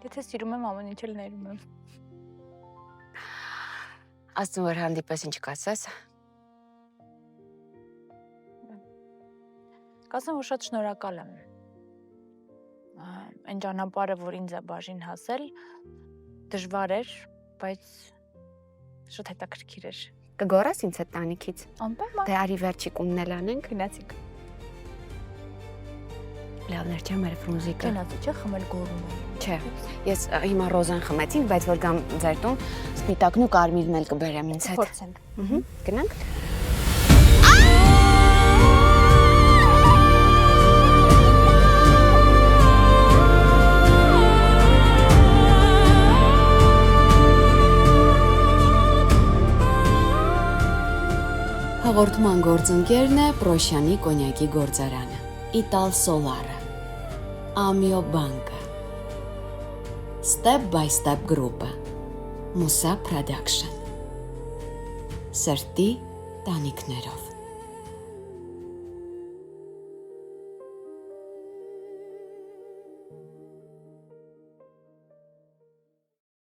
Speaker 2: Եթե սիրում եմ, ամեն ինչ էլ ներում եմ։
Speaker 1: Աստծուն որ հանդիպես ինչ կասես։
Speaker 2: Կասեմ, որ շատ շնորհակալ եմ։ Այն ճանապարհը, որ ինձ է բաժին հասել, դժվար էր, բայց շատ հետաքրքիր էր։
Speaker 1: Կգոռաս ինձ հետ տանիքից։
Speaker 2: Անպայման։
Speaker 1: Դե արի վերջի կումն էլ անենք։
Speaker 2: Գնացիք։
Speaker 1: Լավներ չէ մեր ֆրունզիկը։
Speaker 2: Գնացի, չէ, խմել գոռում էի։
Speaker 1: Չէ, ես հիմա ռոզան խմեցինք, բայց որ գամ ձեր տուն, սպիտակն ու կարմիրն էլ կբերեմ ինձ հետ։
Speaker 2: Փորձենք։
Speaker 1: Գնանք։ Հաղորդման գործընկերն է Պրոշյանի կոնյակի գործարանը, Ital Solar-ը, Amio Bank-ը, Step by Step Group-ը, Musa Production, Սրտի տանիքներով։